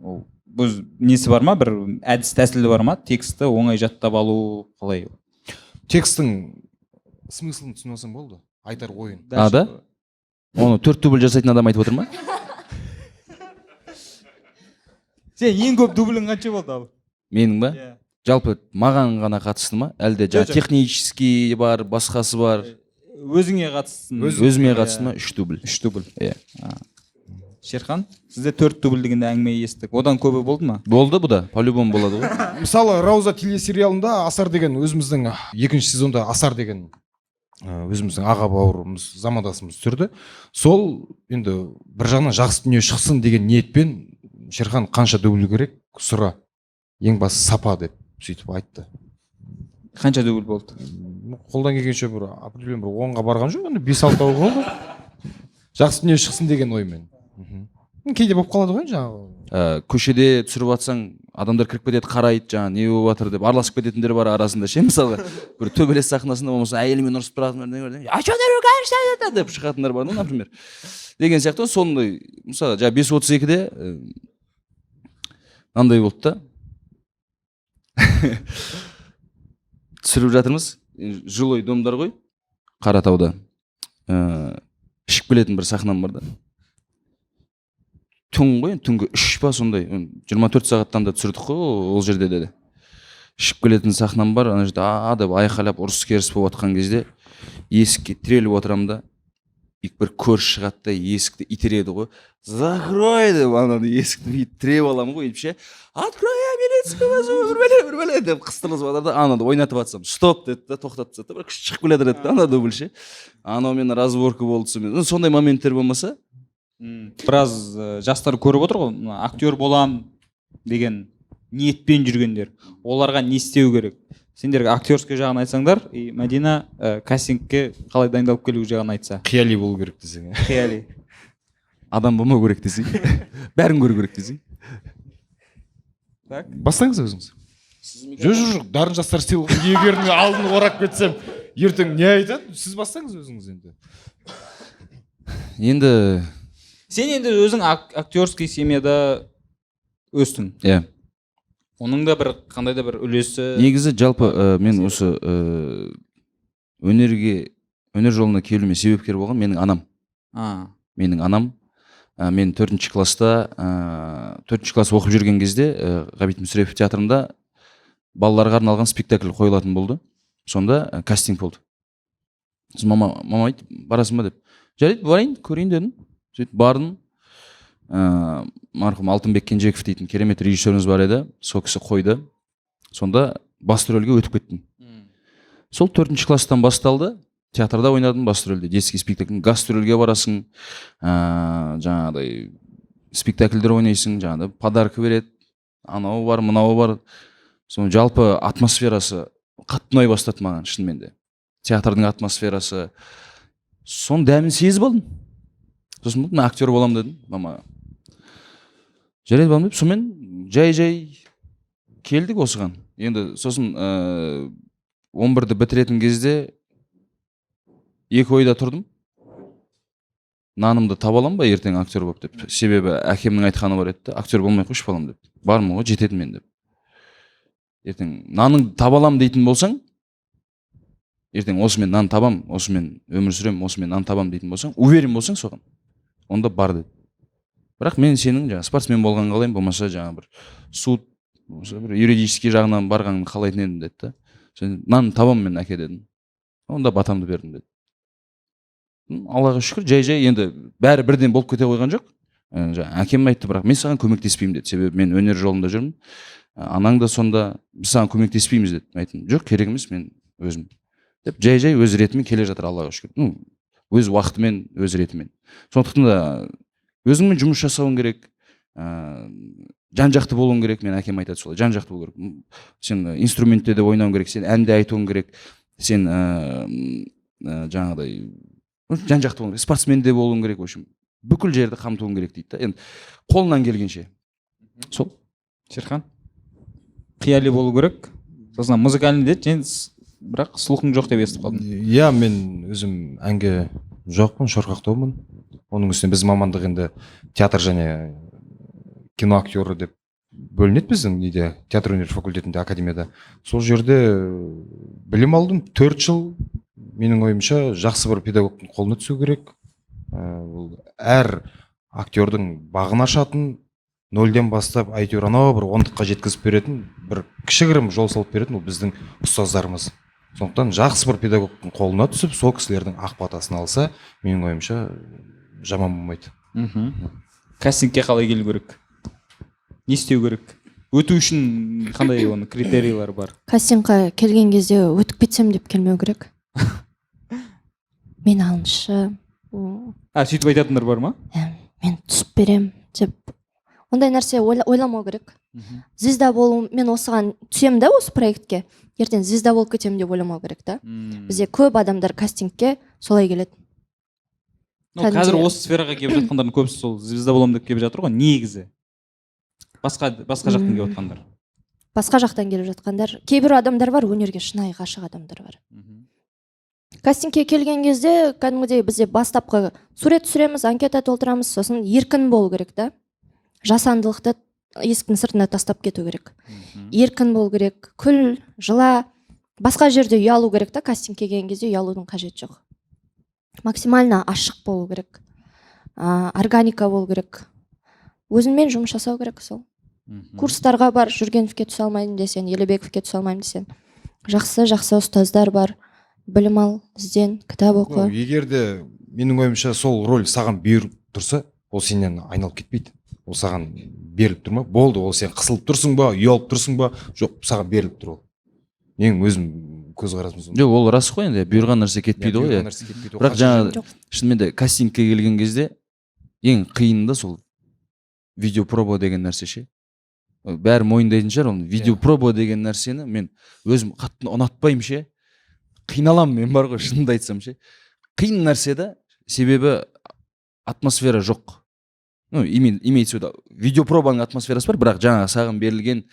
ол өз несі бар ма, бір әдіс тәсілі бар ма, текстті оңай жаттап алу қалай? Текстің смыслын түсіне алсаң болды, айтар ойын. Да? Оны 4 дубль жасайтын адам айтып отыр ма? Сен ең көп дублің қанша болды ал? Менің ба? Жалпы маған ғана қатысты ма? Әлде жаңа технический бар, басқасы бар? Өзіңе қатыстың. Өзіме қатысты ма? 3 дубль. 3 дубль. Иә. Шерхан, сізде 4 дубль дегенде әңгіме естік. Одан көбі болды ма? Болды бұл да, по-любому болады ғой. Мысалы, Рауза телесериалында Асар деген өзіміздің екінші сезонда Асар деген өзіміздің аға бауырымыз, замандасымыз түсірді. Сол енді бір жағынан жақсы дүние шықсын деген ниетпен Шерхан қанша дубль керек сұра. Ең басты сапа деп сөйтіп айтты. Қанша дубль болды? Қолдан келгенше бір определен бір 10-ға барған жоқ, енді 5-6 болды. Жақсы дүние шықсын деген оймен. Кейде болып қалады ғой жаңағы. Көшеде түсіріп жатсаң, адамдар кіріп кетеді, қарайды, жаңа не болып жатыр деп араласып кететіндер бар арасында ше, мысалға бір төбелес сахнасында болмаса әйелімен ұрысып тұратындар, а что ты ругаешься деп шығатындар бар, ну, например. Деген сияқты сондай, мысалы, жаңа 5:32-де мынандай болды да. Түсіріп жатырмыз, жилой домдар ғой, Қаратауда. Ішіп келетін бір сахнам бар да. Түн ғой, түнгі 3 па сондай, 24 сағаттан да түсірдік қой ол жерде деді. Ішіп келетін сахнам бар, ана жерде деп айқайлап ұрыс керіс болып жатқан кезде есікке тіреліп отырамын да, бір көрші шығады да есікті итереді ғой. Закрой деп ананы есікті тіреп аламын ғой, ше. Открой, я милицию вызову, бір деп қыстырылып жатыр да, ананы ойнатып жатсам, стоп деді да, тоқтатып тастады да, бір күшті шығып келе жатыр да, ана дубль ше. Анаумен разборка болды, сондай моменттер болмаса. Біраз жастар көріп отыр ғой, актер болам деген ниетпен жүргендер. Оларға не істеу керек? Сендерге актерский жағын айтсаңдар, Мәдина кастингке қалай дайындалып келу жағын айтса. Қияли болу керек десең. Қияли. Адам болмау керек десең. Бәрін көру керек десең. Так. Бастаңыз өзіңіз. Жоқ, дарын жастар сыйлығын иегеріне алдын орап кетсем, ертең не айтады? Сіз бастаңыз өзіңіз енді. Енді Сен енді өзің актерский семьяда өстің. Иә. Оның да бір қандай да бір үлесі. Негізі жалпы мен осы өнер жолына келуіме себепкер болған менің анам. Менің анам. Мен 4-ші класста 4-ші класс оқып жүрген кезде Ғабит Мүсірепов театрында балаларға арналған спектакль қойылатын болды. Сонда кастинг болды. Мама айтты, барасың ба деп. Жарайды, барайын, көрейін дедім. Сөйтіп бардым. Марқұм Алтынбек Кенжеков дейтін керемет режиссеріміз бар еді. Сол кісі қойды. Сонда басты рөлге өтіп кеттім. Сол 4-ші класстан басталды. Театрда ойнадым басты рөлде. Детский спектакль. Гастрольге барасың. Жаңағыдай спектакльдер ойнайсың. Жаңағыдай подарка береді. Анау бар, мынау бар. Соның жалпы атмосферасы қатты ұнай бастады маған шынымен де. Театрдың атмосферасы. Соның дәмін сезіп алдым. Сосын мен актер болам дедім, мама. Жарайды болам деп, сонымен жай келдік осыған. Енді сосын 11-ді бітіретін кезде 2 ойда тұрдым. Нанымды таба алам ба ертең актер болып деп. Себебі әкемнің айтқаны бар еді, актер болмай қойшы балам деп. Бармын ғой, жетеді мен деп. Ертең наныңды таба алам дейтін болсаң, ертең осымен нан табам, осымен өмір сүрем, осымен нан табам дейтін болсаң, уверен болсаң соған, онда бар деді. Бірақ мен сенің спортсмен болған қалайым, болмаса бір суд, бір юридический жағынан барғанын қалайтын едім деді да. Сен нан табам мен әке дедім. Онда батамды бердім деді. Аллаға шүкір, жай енді бәрі бірден болып кете қойған жоқ. жаңа әкем айтты, бірақ мен саған көмектеспеймін деді, себебі мен өнер жолында жүрмін. Анаң да сонда, біз саған көмектеспейміз деді. Мен айттым, жоқ, керек емес, мен өзім деп жай өз ретімен келе жатыр, Аллаға шүкір. Өз уақытымен, өз ретімен. Сондықтан да өзіңмен жұмыс жасауың керек, жан жақты болуың керек. Мен әкем айтады солай, жан жақты болу керек. Сен инструментте де ойнауың керек, сен әнде айтуың керек, сен жаңағыдай жан жақты болуың керек, спортсмен де болуың керек, в общем, бүкіл жерді қамтуың керек дейді да. Енді қолынан келгенше. Сол. Шерхан қияли болу керек, сосын музыкальный деді, бірақ слухың жоқ деп естіп қалдым. Иә, мен өзім әнге жоқпын, шорқақтаумын. Оның үстіне біз мамандық енді театр және кино актері деп бөлінеді біздің неде, театр өнер факультетінде, академияда. Сол жерде білім алдым 4 жыл. Менің ойымша жақсы бір педагогтың қолына түсу керек. Әр актердің бағын ашатын, 0-ден бастап әйтеуір анау бір 10-қа жеткізіп беретін, бір кішігірім жол салып беретін ол біздің ұстаздарымыз. Сондықтан жақсы бір педагогтың қолына түсіп, сол кісілердің ақ батасын алса, менің ойымша жаман болмайды. Кастингке қалай келу керек? Не істеу керек? Өту үшін қандай оның критерийлері бар? Кастингқа келген кезде өтіп кетсем деп келмеу керек. Мен алыншы. Сөйтіп айтатындар бар ма? Мен түсіп берем деп. Ондай нәрсе ойламау керек. Звезда болу, мен осыған түсем да осы проектке, ертең звезда болып кетем деп ойламау керек та. Бізде көп адамдар кастингке солай келеді. Қазір осы сфераға келіп жатқандардың көбісі сол звезда болам деп келіп жатыр ғой, негізі. Басқа жақтан келіп жатқандар. Басқа жақтан келіп жатқандар. Кейбір адамдар бар, өнерге шынайы ғашық адамдар бар. Кастингке келген кезде, кәдімгідей бізде бастапқы сурет түсіреміз, анкета толтырамыз, сосын еркін болу керек та. Жасандылықты есіктің сыртына тастап кету керек. Еркін болу керек, күл, жыла, басқа жерде ұялу керек та, кастингке келген кезде ұялудың қажеті жоқ. Максимально ашық болу керек, органика болу керек, өзіңмен жұмыс жасау керек сол. Курстарға бар, Жүргеновке түсе алмаймын десең, Елебековке түсе алмаймын десең, жақсы ұстаздар бар, білім ал, ізден, кітап оқы. Егер де менің ойымша сол роль саған беріліп тұрса, ол сенен айналып кетпейді. Ол саған беріліп тұр ма? Болды, ол сен қысылып тұрсың ба, ұялып тұрсың ба? Жоқ, саған беріліп тұр ол. Менің өзім көзқарасым. Жоқ, ол рас қой енді, бұйырған нәрсе кетпейді ғой. Бірақ жаңа шынымен де кастингке келген кезде ең қиыны да сол видеопроба деген нәрсе ше. Бәрі мойындайтын шығар, оны видеопроба деген нәрсені мен өзім қатты ұнатпаймын ше. Қиналамын мен, бар ғой, шынымды айтсам ше. Қиын нәрсе да, себебі атмосфера жоқ. Имеется в виду, видеопробаның атмосферасы бар, бірақ жаңа саған берілген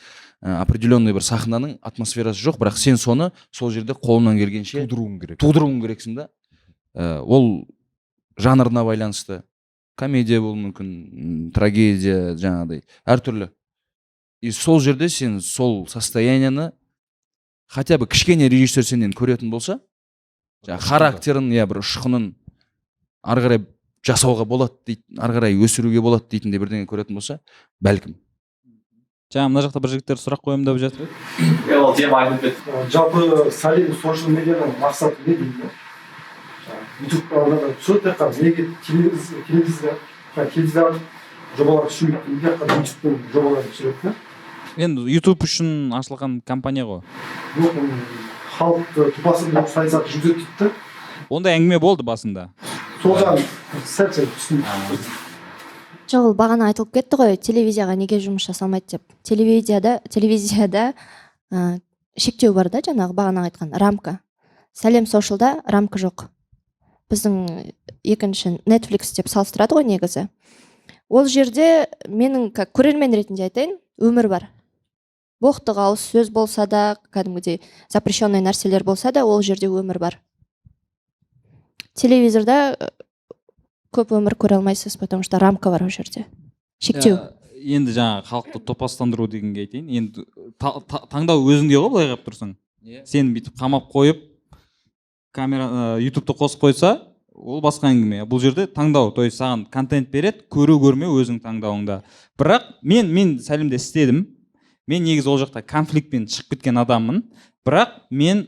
определенный бір сахнаның атмосферасы жоқ, бірақ сен соны сол жерде қолынан келгенше тудыруың керексің да. Ол жанрына байланысты. Комедия болуы мүмкін, трагедия, жаңағыдай, әртүрлі. И сол жерде сен сол состоянияны хотя бы кішкене режиссер сенен көретін болса, характерін, бір ұшқынын ары қарай жасауға болады дейді, ары қарай өсіруге болады дейтіндей бірдеңе көретін болса, бәлкім. Жаңа мына жақта бір жігіттер сұрақ қойым деп жатыр. Ол тема айтып кетті. Жалпы Салим social медианың мақсаты не дейді? YouTube-ға түседі, неге телевизия жобалар түсіреді, YouTube-тың жобаларын түсіреді. Енді YouTube үшін ашылған компания ғой. Халықты тұпасында саясат жүргізеді дейді. Ондай әңгіме болды басында. Сол жағын сәл түсін. Жоқ, ол бағана айтылып кетті ғой, телевизияға неге жұмыс жасалмайды деп. Телевизияда шектеу бар да, жаңағы бағана айтқан рамка. Сәлем Social'да рамка жоқ. Біздің екінші Netflix деп салыстырады ғой негізі. Ол жерде менің көрермен ретінде айтайын, өмір бар. Боқтық ауыз сөз болса да, кәдімгідей запрещенный нәрселер болса да, ол жерде өмір бар. Телевизорда көп өмір көре алмайсыз, потому что рамка бар ол жерде. Шектеу. Енді жаңа халықты топастандыру дегенге айтайын. Енді таңдау өзіңде ғой, былай қап тұрсың. Сен бүйтіп қамап қойып, камера YouTube-ты қосып қойса, ол басқа әңгіме. Бұл жерде таңдау, то есть саған контент береді, көру-көрмеу өзің таңдауыңда. Бірақ мен Сәлімде істедім. Мен негізі ол жақта конфликтпен шығып кеткен адаммын. Бірақ мен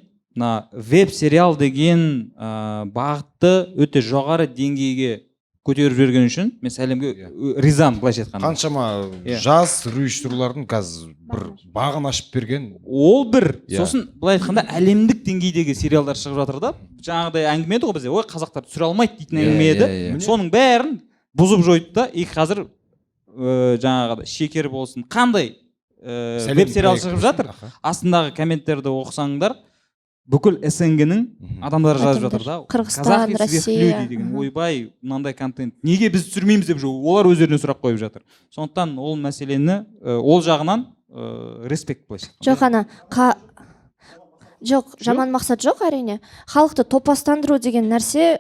веб-сериал деген бағытты өте жоғары деңгейге көтеріп жіберген үшін мен сәлемге ризамын былайша айтқанда. Қаншама Иә. жас режиссерлардың қазір бір бағын ашып берген. Ол бір. Иә. Сосын былай айтқанда әлемдік деңгейдегі сериалдар шығып жатыр да. Жаңағыдай әңгіме еді ғой бізде. Ой, қазақтар түсіре алмайды дейтін әңгіме еді. Соның бәрін бұзып жойды да. И қазір жаңағы шекер болсын, қандай веб сериал шығып жатыр. Астындағы комменттерді оқысаңдар, бүкіл СНГ-нің адамдары жазып жатыр да. Қырғызстан, Россия. Деген ойбай, мынандай контент. Неге біз түсірмейміз деп олар өздеріне сұрақ қойып жатыр. Сондықтан ол мәселені ол жағынан респект былайша. Жоқ, ана жоқ, жаман мақсат жоқ әрине. Халықты топастандыру деген нәрсе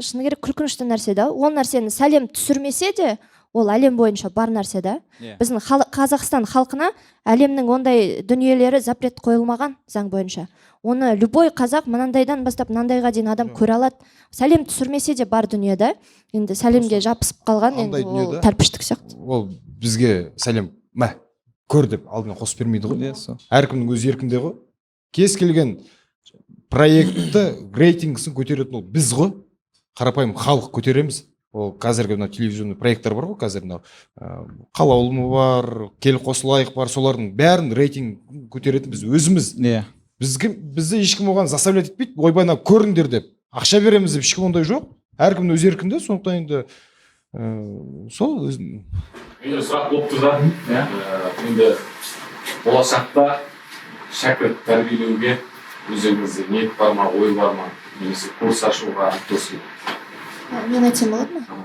шыны керек күлкінішті нәрсе да. Ол нәрсені сәлем түсірмесе де, ол әлем бойынша бар нәрсе да. Біздің Қазақстан халқына әлемнің ондай дүниелері запрет қойылмаған заң бойынша. Оны любой қазақ мынандайдан бастап мынандайға дейін адам көре алады. Сәлем түсірмесе де бар дүниеде. Енді сәлемге жабысып қалған енді ол тәлпіштік сияқты. Ол бізге сәлем мә көр деп алдымен қосып бермейді ғой. Әркімнің өз еркінде ғой. Кез келген проектті рейтингісін көтеретін ол біз ғой. Қарапайым халық көтереміз. Ол қазіргі мына телевизионный проекттар бар ғой, қазір мынау қалаулымы бар, кел қосылайық бар, солардың бәрін рейтинг көтеретін біз өзіміз. Бізді ешкім оған заставлять етпейді, ойбай мына көріңдер деп. Ақша береміз деп ешкім ондай жоқ. Әркімнің өз еркінде, сондықтан енді сол өзін. Менде сұрақ болып тұр да, енді болашақта шәкірт тәрбиелеуге өзіңізде ниет бар ма, ой бар ма, немесе курс ашуға досым. Мен айтсам болады ма?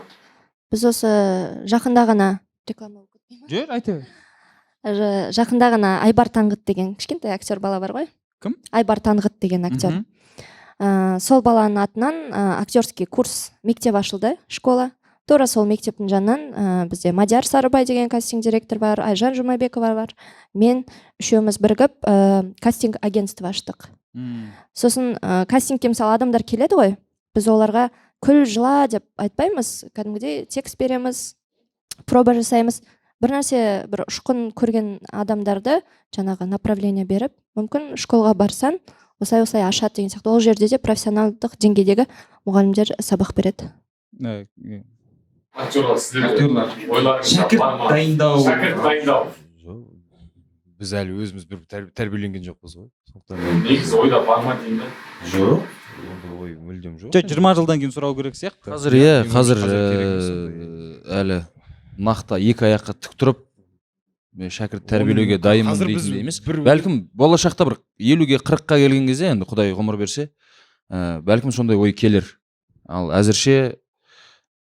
Біз осы жақында ғана реклама оқып кетпей ма? Жүр, айта бер. Жақында ғана Айбар Таңғыт деген кішкентай актер бала бар ғой. Кім? Айбар Таңғыт деген актер. Сол баланың атынан актерский курс мектеп ашылды, школа. Тура сол мектептің жанынан бізде Мадияр Сарыбай деген кастинг директор бар, Айжан Жұмабекова бар. Мен үшеуміз бірігіп кастинг агентство аштық. Сосын кастингке мысалы адамдар келеді ғой, біз оларға күл жыла деп айтпаймыз, кәдімгідей текст береміз, проба жасаймыз. Бір нәрсе, бір ұшқын көрген адамдарды жаңағы направление беріп, мүмкін школға барсан, осылай ашады деген сияқты. Ол жерде де профессионалдық деңгейдегі мұғалімдер сабақ береді. Актерлар сіздерде ойларыңызда бар ма? Шәкірт дайындау. Біз әлі өзіміз бір тәрбиеленген жоқпыз ғой. Негізі ойда бар ма деймін. Жоқ. Ой, мүлдем жоқ. 20 жылдан кейін сұрау керек сияқты. Қазір әлі нақты екі аяққа тік тұрып шәкірт тәрбиелеуге дайынмын дейтін емес. Бәлкім болашақта бір 50-ге 40-қа келген кезде, енді Құдай ғұмыр берсе, бәлкім сондай ой келер. Ал әзірше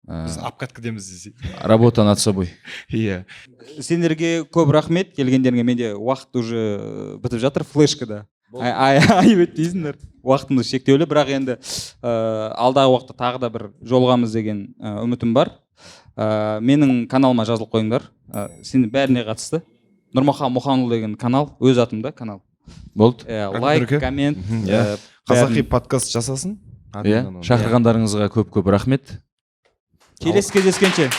біз апкаткідеміз десе. Работа над собой. Иә. Сендерге көп рахмет келгендеріңе. Менде уақыт уже бітіп жатыр флешкада. Айып өтпейсіңдер. Уақытымыз шектеулі, бірақ енді алдағы уақытта тағы да бір жолығамыз деген үмітім бар. Менің каналыма жазылып қойыңдар. Сенің бәріне қатысты. Нұрмахан Мұханұлы деген канал, өз атымда канал. Болды. Лайк, коммент. Қазақи подкаст жасасын. Шақырғандарыңызға көп-көп рахмет. Келесі кездескенше.